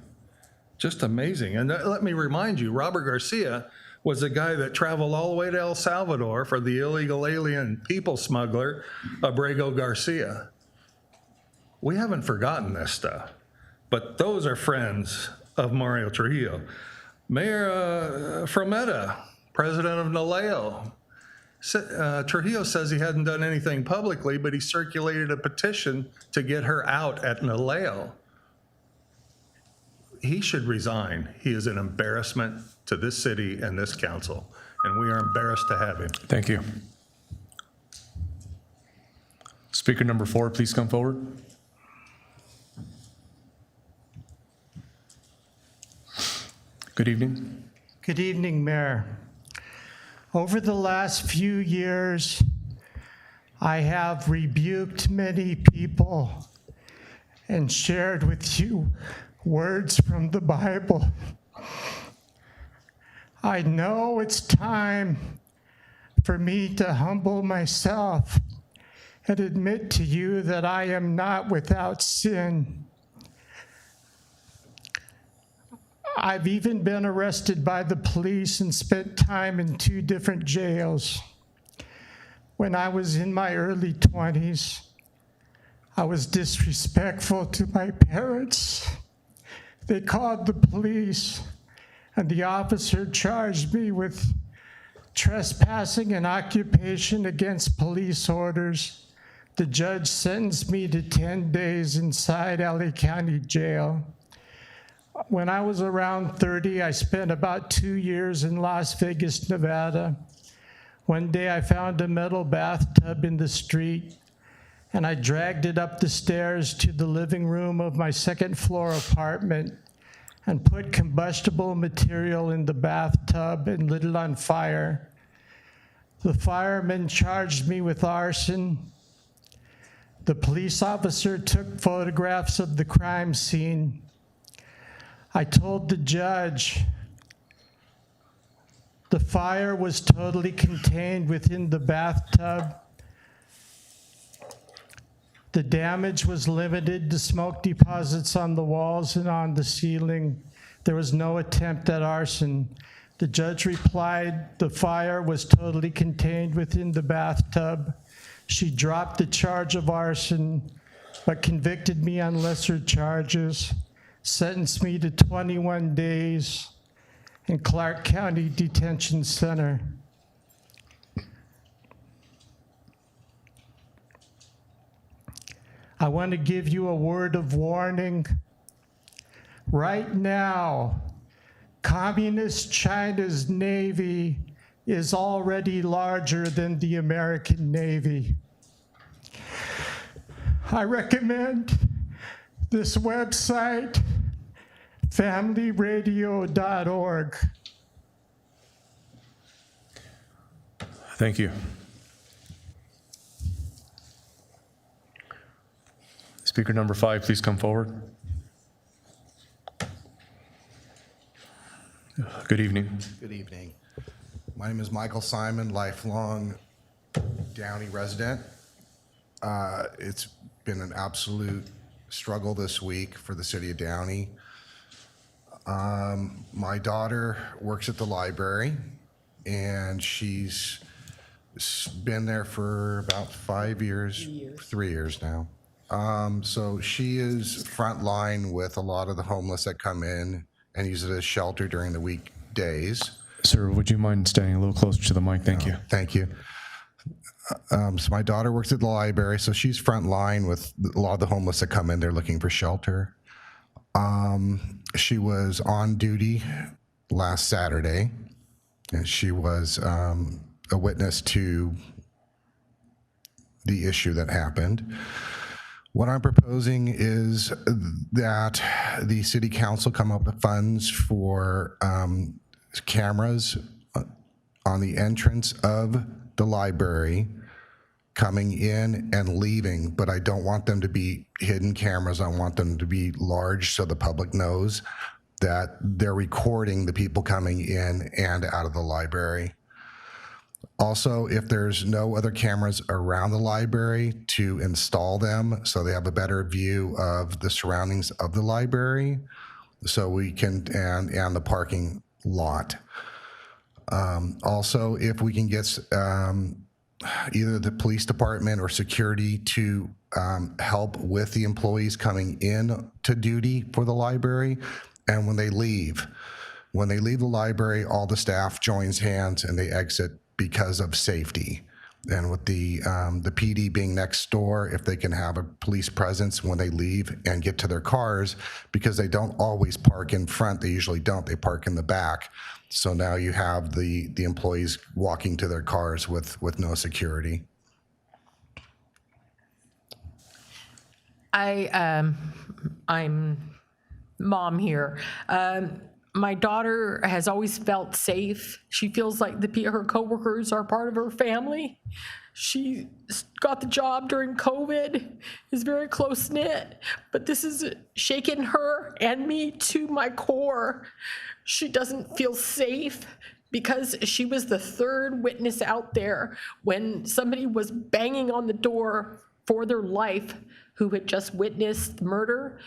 Just amazing. And let me remind you, Robert Garcia was a guy that traveled all the way to El Salvador for the illegal alien people smuggler, Abrego Garcia. We haven't forgotten this stuff, but those are friends of Mario Trujillo. Mayor Frometa, president of Naleo. Trujillo says he hadn't done anything publicly, but he circulated a petition to get her out at Naleo. He should resign. He is an embarrassment to this city and this council, and we are embarrassed to have him. Thank you. Speaker number 4, please come forward. Good evening. Good evening, Mayor. Over the last few years, I have rebuked many people and shared with you words from the Bible. I know it's time for me to humble myself and admit to you that I am not without sin. I've even been arrested by the police and spent time in 2 different jails. When I was in my early 20s, I was disrespectful to my parents. They called the police, and the officer charged me with trespassing and occupation against police orders. The judge sentenced me to 10 days inside LA County Jail. When I was around 30, I spent about 2 years in Las Vegas, Nevada. One day I found a metal bathtub in the street, and I dragged it up the stairs to the living room of my second-floor apartment and put combustible material in the bathtub and lit it on fire. The firemen charged me with arson. The police officer took photographs of the crime scene. I told the judge the fire was totally contained within the bathtub. The damage was limited to smoke deposits on the walls and on the ceiling. There was no attempt at arson. The judge replied the fire was totally contained within the bathtub. She dropped the charge of arson, but convicted me on lesser charges, sentenced me to 21 days in Clark County Detention Center. I want to give you a word of warning. Right now, Communist China's Navy is already larger than the American Navy. I recommend this website, familyradio.org. Thank you. Speaker number 5, please come forward. Good evening. Good evening. My name is Michael Simon, lifelong Downey resident. It's been an absolute struggle this week for the city of Downey. My daughter works at the library, and she's been there for about 5 years, 3 years now. So she is front line with a lot of the homeless that come in and use it as shelter during the weekdays. Sir, would you mind standing a little closer to the mic? Thank you. Thank you. So my daughter works at the library, so she's front line with a lot of the homeless that come in. They're looking for shelter. She was on duty last Saturday, and she was a witness to the issue that happened. What I'm proposing is that the city council come up with funds for cameras on the entrance of the library coming in and leaving, but I don't want them to be hidden cameras. I want them to be large so the public knows that they're recording the people coming in and out of the library. Also, if there's no other cameras around the library, to install them so they have a better view of the surroundings of the library, so we can, and the parking lot. Also, if we can get either the police department or security to help with the employees coming in to duty for the library, and when they leave the library, all the staff joins hands and they exit because of safety. And with the PD being next door, if they can have a police presence when they leave and get to their cars, because they don't always park in front, they usually don't, they park in the back. So now you have the employees walking to their cars with no security. I'm mom here. My daughter has always felt safe. She feels like her coworkers are part of her family. She got the job during COVID, is very close-knit, but this has shaken her and me to my core. She doesn't feel safe because she was the third witness out there when somebody was banging on the door for their life who had just witnessed the murder.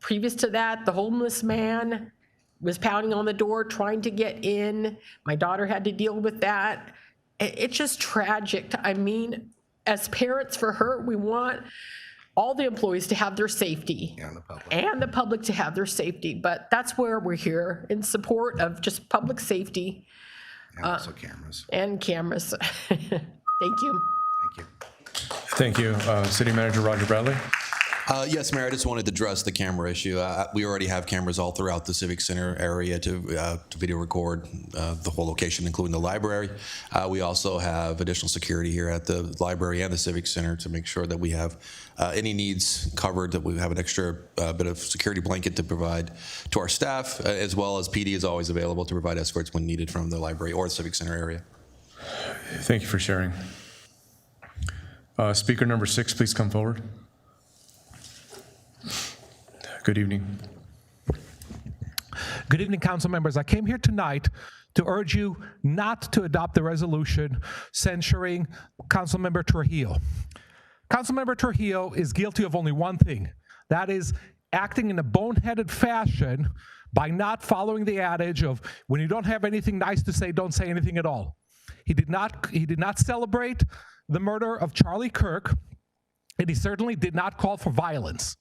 Previous to that, the homeless man was pounding on the door trying to get in. My daughter had to deal with that. It's just tragic. I mean, as parents for her, we want all the employees to have their safety. And the public to have their safety. But that's where we're here, in support of just public safety. And also cameras. And cameras. Thank you. Thank you. Thank you. City Manager Roger Bradley. Yes, Mayor, I just wanted to address the camera issue. We already have cameras all throughout the Civic Center area to video record the whole location, including the library. We also have additional security here at the library and the Civic Center to make sure that we have any needs covered, that we have an extra bit of security blanket to provide to our staff, as well as PD is always available to provide escorts when needed from the library or the Civic Center area. Thank you for sharing. Speaker number 6, please come forward. Good evening. Good evening, council members. I came here tonight to urge you not to adopt the resolution censuring Councilmember Trujillo. Councilmember Trujillo is guilty of only one thing, that is acting in a boneheaded fashion by not following the adage of when you don't have anything nice to say, don't say anything at all. He did not celebrate the murder of Charlie Kirk, and he certainly did not call for violence.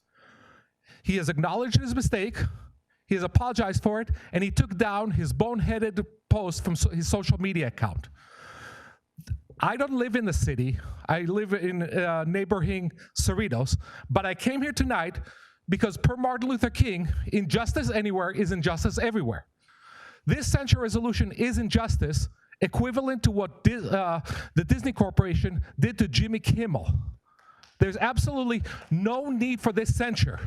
He has acknowledged his mistake, he has apologized for it, and he took down his boneheaded post from his social media account. I don't live in the city. I live in neighboring Cerritos, but I came here tonight because per Martin Luther King, injustice anywhere is injustice everywhere. This censure resolution is injustice, equivalent to what the Disney Corporation did to Jimmy Kimmel. There's absolutely no need for this censure.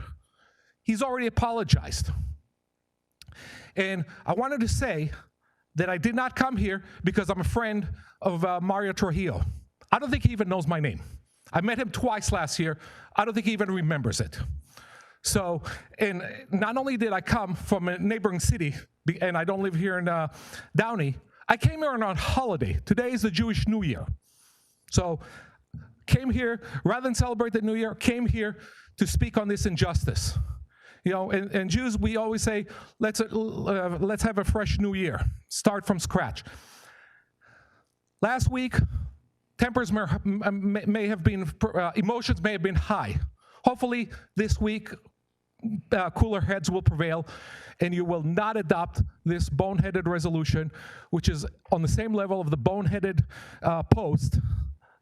He's already apologized. And I wanted to say that I did not come here because I'm a friend of Mario Trujillo. I don't think he even knows my name. I met him twice last year. I don't think he even remembers it. So, and not only did I come from a neighboring city, and I don't live here in Downey, I came here on holiday. Today is the Jewish New Year. So, came here, rather than celebrate the New Year, came here to speak on this injustice. You know, and Jews, we always say, let's have a fresh new year, start from scratch. Last week, tempers may have been, emotions may have been high. Hopefully, this week, cooler heads will prevail, and you will not adopt this boneheaded resolution, which is on the same level of the boneheaded post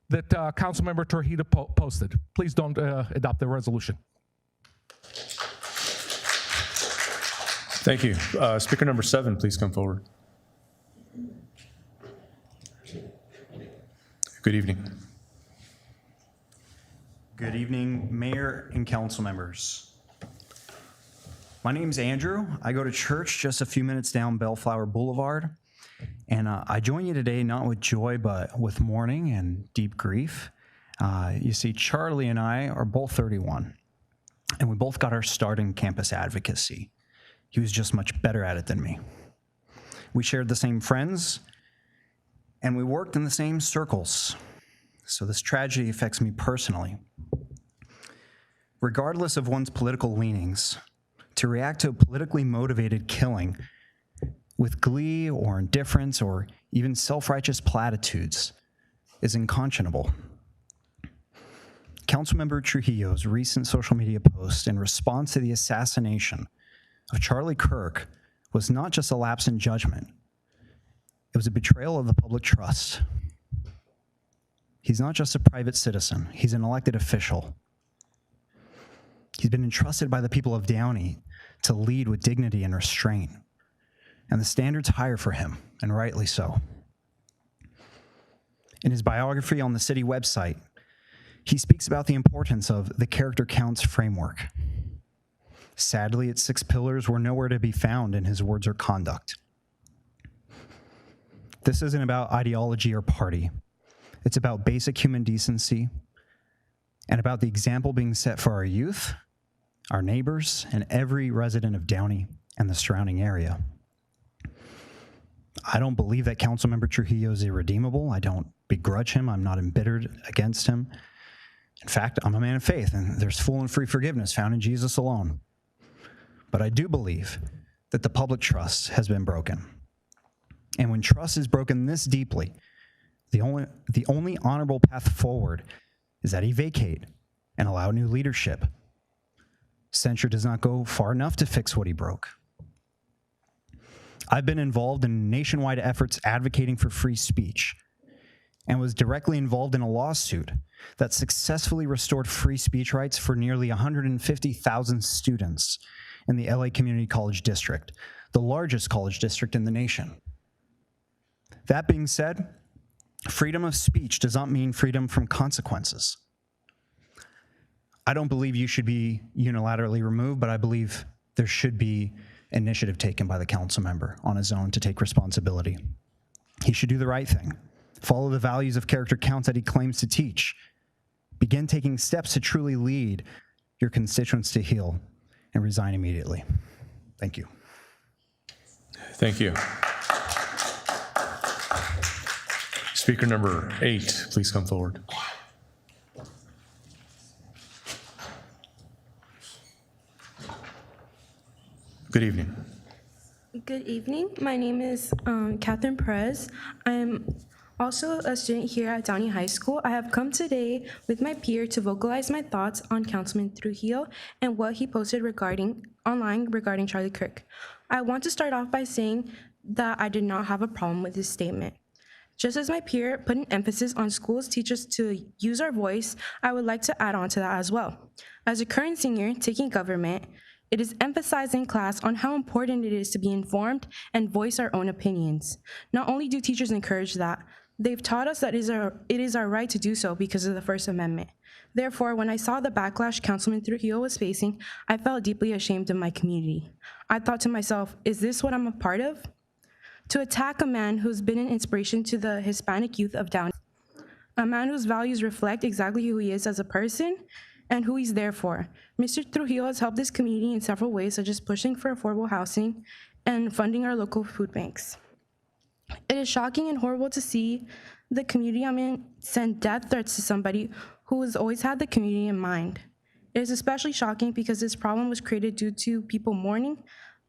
that Councilmember Trujillo posted. Please don't adopt the resolution. Thank you. Speaker number 7, please come forward. Good evening. Good evening, Mayor and council members. My name's Andrew. I go to church just a few minutes down Bellflower Boulevard. And I join you today not with joy, but with mourning and deep grief. You see, Charlie and I are both 31, and we both got our start in campus advocacy. He was just much better at it than me. We shared the same friends, and we worked in the same circles. So this tragedy affects me personally. Regardless of one's political leanings, to react to a politically motivated killing with glee or indifference or even self-righteous platitudes is unconscionable. Councilmember Trujillo's recent social media post in response to the assassination of Charlie Kirk was not just a lapse in judgment, it was a betrayal of the public trust. He's not just a private citizen, he's an elected official. He's been entrusted by the people of Downey to lead with dignity and restraint. And the standard's higher for him, and rightly so. In his biography on the city website, he speaks about the importance of the character counts framework. Sadly, its 6 pillars were nowhere to be found in his words or conduct. This isn't about ideology or party. It's about basic human decency and about the example being set for our youth, our neighbors, and every resident of Downey and the surrounding area. I don't believe that Councilmember Trujillo is irredeemable. I don't begrudge him. I'm not embittered against him. In fact, I'm a man of faith, and there's full and free forgiveness found in Jesus alone. But I do believe that the public trust has been broken. And when trust is broken this deeply, the only honorable path forward is that he vacate and allow new leadership. Censure does not go far enough to fix what he broke. I've been involved in nationwide efforts advocating for free speech and was directly involved in a lawsuit that successfully restored free speech rights for nearly 150,000 students in the LA Community College District, the largest college district in the nation. That being said, freedom of speech does not mean freedom from consequences. I don't believe you should be unilaterally removed, but I believe there should be initiative taken by the council member on his own to take responsibility. He should do the right thing, follow the values of character counts that he claims to teach, begin taking steps to truly lead your constituents to heal, and resign immediately. Thank you. Thank you. Speaker number 8, please come forward. Good evening. Good evening. My name is Catherine Perez. I'm also a student here at Downey High School. I have come today with my peer to vocalize my thoughts on Councilman Trujillo and what he posted online regarding Charlie Kirk. I want to start off by saying that I did not have a problem with this statement. Just as my peer put an emphasis on schools teachers to use our voice, I would like to add on to that as well. As a current senior taking government, It is emphasized in class on how important it is to be informed and voice our own opinions. Not only do teachers encourage that, they've taught us that it is our right to do so because of the First Amendment. Therefore, when I saw the backlash Councilman Trujillo was facing, I felt deeply ashamed of my community. I thought to myself, is this what I'm a part of? To attack a man who's been an inspiration to the Hispanic youth of Downey, a man whose values reflect exactly who he is as a person and who he's there for. Mr. Trujillo has helped this community in several ways, such as pushing for affordable housing and funding our local food banks. It is shocking and horrible to see the community I'm in send death threats to somebody who has always had the community in mind. It is especially shocking because this problem was created due to people mourning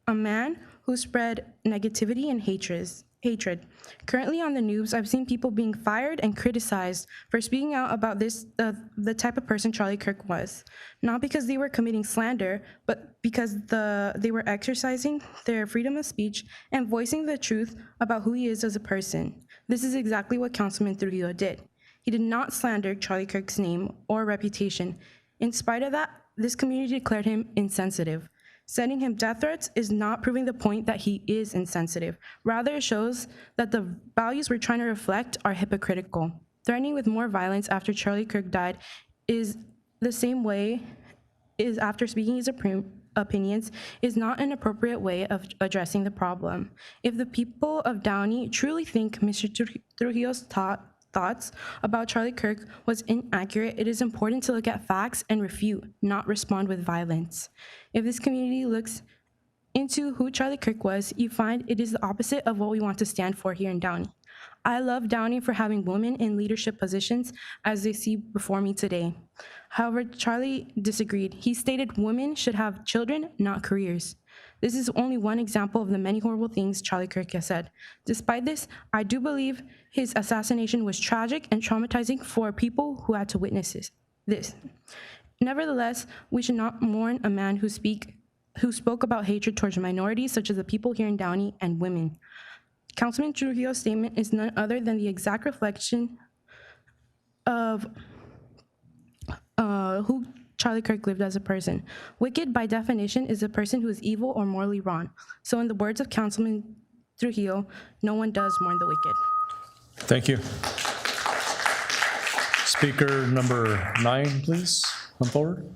a man who spread negativity and hatred. Currently on the news, I've seen people being fired and criticized for speaking out about the type of person Charlie Kirk was. Not because they were committing slander, but because they were exercising their freedom of speech and voicing the truth about who he is as a person. This is exactly what Councilman Trujillo did. He did not slander Charlie Kirk's name or reputation. In spite of that, this community declared him insensitive. Sending him death threats is not proving the point that he is insensitive. Rather, it shows that the values we're trying to reflect are hypocritical. Threatening with more violence after Charlie Kirk died is the same way is after speaking his opinions is not an appropriate way of addressing the problem. If the people of Downey truly think Mr. Trujillo's thoughts about Charlie Kirk was inaccurate, it is important to look at facts and refute, not respond with violence. If this community looks into who Charlie Kirk was, you find it is the opposite of what we want to stand for here in Downey. I love Downey for having women in leadership positions as they see before me today. However, Charlie disagreed. He stated women should have children, not careers. This is only one example of the many horrible things Charlie Kirk has said. Despite this, I do believe his assassination was tragic and traumatizing for people who had to witness this. Nevertheless, we should not mourn a man who spoke about hatred towards minorities, such as the people here in Downey and women. Councilman Trujillo's statement is none other than the exact reflection of who Charlie Kirk lived as a person. Wicked, by definition, is a person who is evil or morally wrong. So in the words of Councilman Trujillo, no one does mourn the wicked. Thank you. Speaker number 9, please come forward.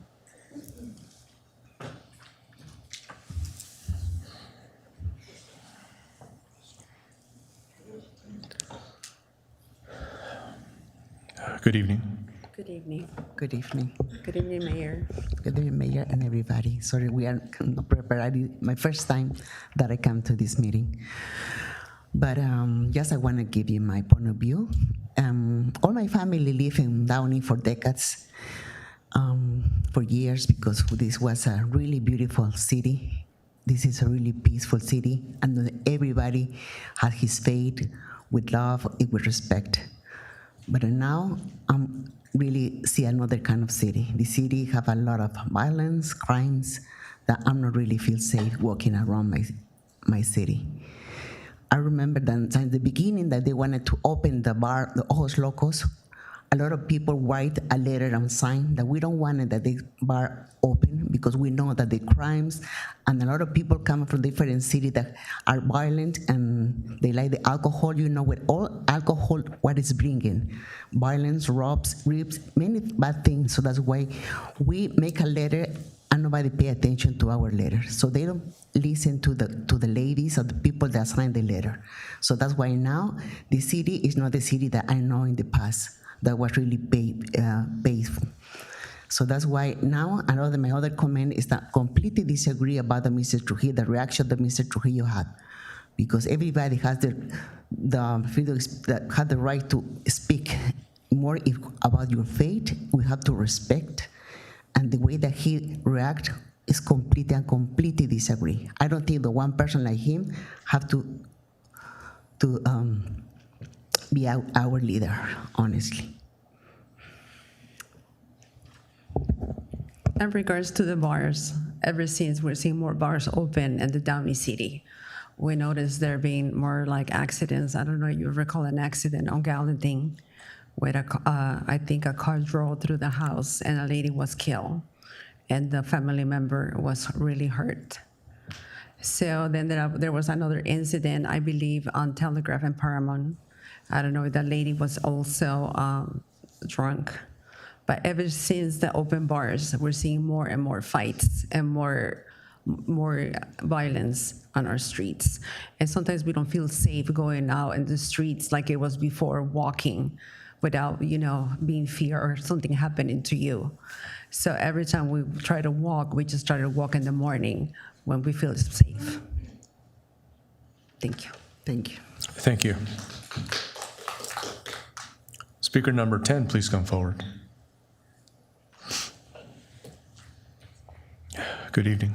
Good evening. Good evening. Good evening. Good evening, Mayor. Good evening, Mayor, and everybody. Sorry, we are not prepared. My first time that I come to this meeting. But yes, I want to give you my point of view. All my family live in Downey for decades, for years, because this was a really beautiful city. This is a really peaceful city, and everybody had his faith with love and with respect. But now I'm really see another kind of city. The city have a lot of violence, crimes, that I'm not really feel safe walking around my city. I remember that since the beginning that they wanted to open the bar, the Ojos Locos, a lot of people write a letter and sign that we don't want that the bar open because we know that the crimes and a lot of people come from different cities that are violent and they like the alcohol, you know, with all alcohol, what it's bringing, violence, robs, rapes, many bad things. So that's why we make a letter and nobody pay attention to our letter. So they don't listen to the ladies or the people that signed the letter. So that's why now the city is not the city that I know in the past that was really peaceful. So that's why now my other comment is that completely disagree about the Mr. Trujillo, the reaction that Mr. Trujillo had, because everybody has the freedom, had the right to speak more about your faith. We have to respect, and the way that he react is completely disagree. I don't think the one person like him have to be our leader, honestly. In regards to the bars, ever since we're seeing more bars open in the Downey city, we noticed there being more like accidents. I don't know if you recall an accident on Galantine where I think a car drove through the house and a lady was killed. and the family member was really hurt. So then there was another incident, I believe, on Telegraph and Paramount. I don't know if that lady was also drunk. But ever since the open bars, we're seeing more and more fights and more violence on our streets. And sometimes we don't feel safe going out in the streets like it was before, walking without, being fear or something happening to you. So every time we try to walk, we just try to walk in the morning when we feel safe. Thank you. Thank you. Thank you. Speaker number 10, please come forward. Good evening.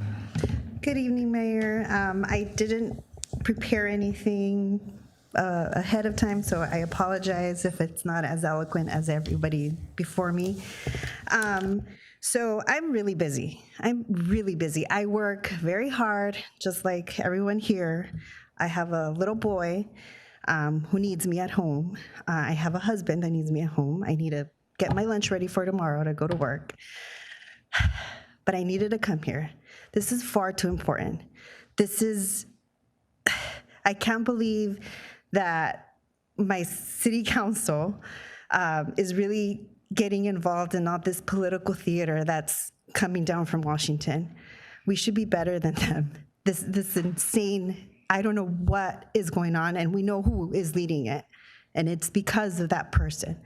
Good evening, Mayor. I didn't prepare anything ahead of time, so I apologize if it's not as eloquent as everybody before me. So I'm really busy. I work very hard, just like everyone here. I have a little boy who needs me at home. I have a husband that needs me at home. I need to get my lunch ready for tomorrow to go to work. But I needed to come here. This is far too important. I can't believe that my city council is really getting involved in all this political theater that's coming down from Washington. We should be better than them. This insane, I don't know what is going on, and we know who is leading it, and it's because of that person.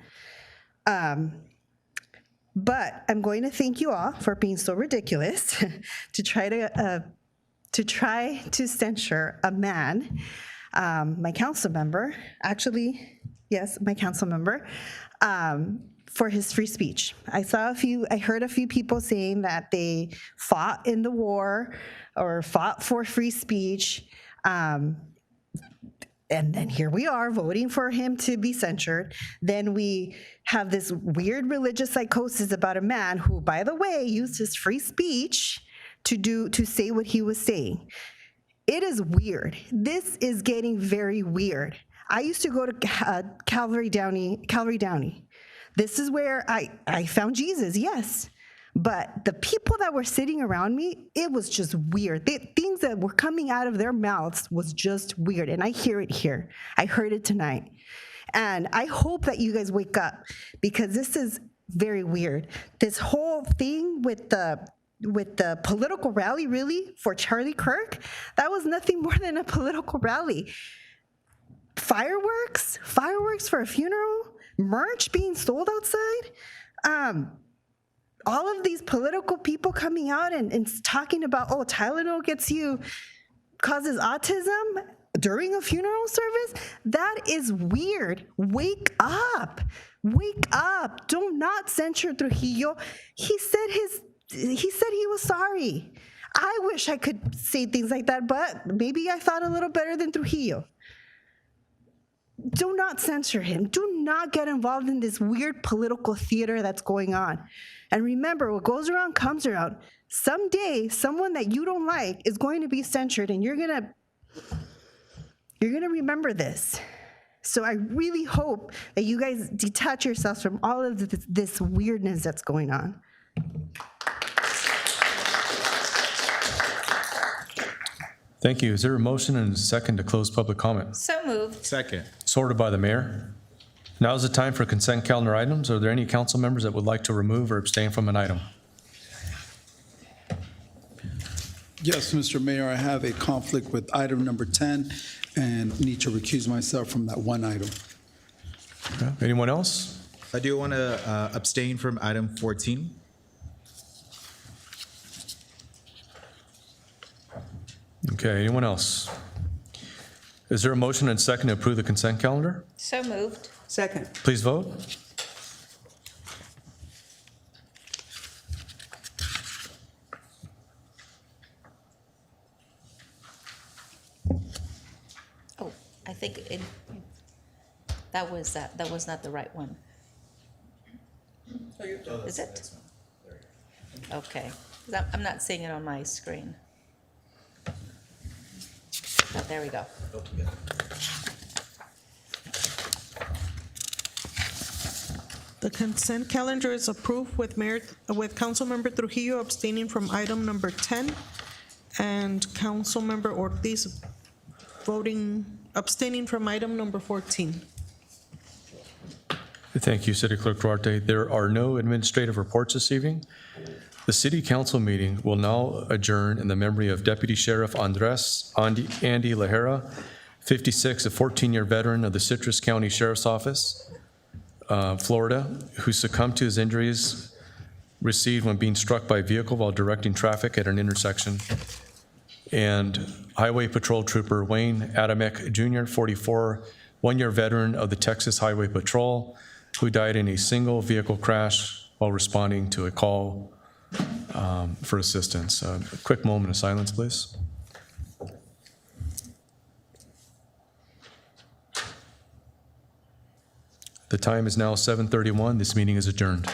But I'm going to thank you all for being so ridiculous to try to censure a man, my council member, my council member, for his free speech. I heard a few people saying that they fought in the war or fought for free speech. And then here we are voting for him to be censured. Then we have this weird religious psychosis about a man who, by the way, used his free speech to say what he was saying. It is weird. This is getting very weird. I used to go to Calvary Downey. This is where I found Jesus, yes. But the people that were sitting around me, it was just weird. Things that were coming out of their mouths was just weird. And I hear it here. I heard it tonight. And I hope that you guys wake up, because this is very weird. This whole thing with the political rally, really, for Charlie Kirk, that was nothing more than a political rally. Fireworks for a funeral, merch being sold outside. All of these political people coming out and talking about, Tylenol causes autism during a funeral service. That is weird. Wake up. Do not censure Trujillo. He said he was sorry. I wish I could say things like that, but maybe I thought a little better than Trujillo. Do not censor him. Do not get involved in this weird political theater that's going on. And remember, what goes around comes around. Someday, someone that you don't like is going to be censured, and you're gonna remember this. So I really hope that you guys detach yourselves from all of this weirdness that's going on. Thank you. Is there a motion and a second to close public comment? So moved. Second. Sorted by the mayor. Now is the time for consent calendar items. Are there any council members that would like to remove or abstain from an item? Yes, Mr. Mayor, I have a conflict with item number 10 and need to recuse myself from that one item. Okay. Anyone else? I do want to abstain from item 14. Okay, anyone else? Is there a motion and second to approve the consent calendar? So moved. Second. Please vote. Oh, I think that was not the right one. Is it? Okay. I'm not seeing it on my screen. Oh, there we go. The consent calendar is approved with Councilmember Trujillo abstaining from item number 10 and Councilmember Ortiz abstaining from item number 14. Thank you, City Clerk Duarte. There are no administrative reports this evening. The City Council meeting will now adjourn in the memory of Deputy Sheriff Andy Lajera, 56, a 14-year veteran of the Citrus County Sheriff's Office, Florida, who succumbed to his injuries received when being struck by a vehicle while directing traffic at an intersection, and Highway Patrol Trooper Wayne Adamek Jr., 44, one-year veteran of the Texas Highway Patrol, who died in a single vehicle crash while responding to a call for assistance. A quick moment of silence, please. The time is now 7:31. This meeting is adjourned.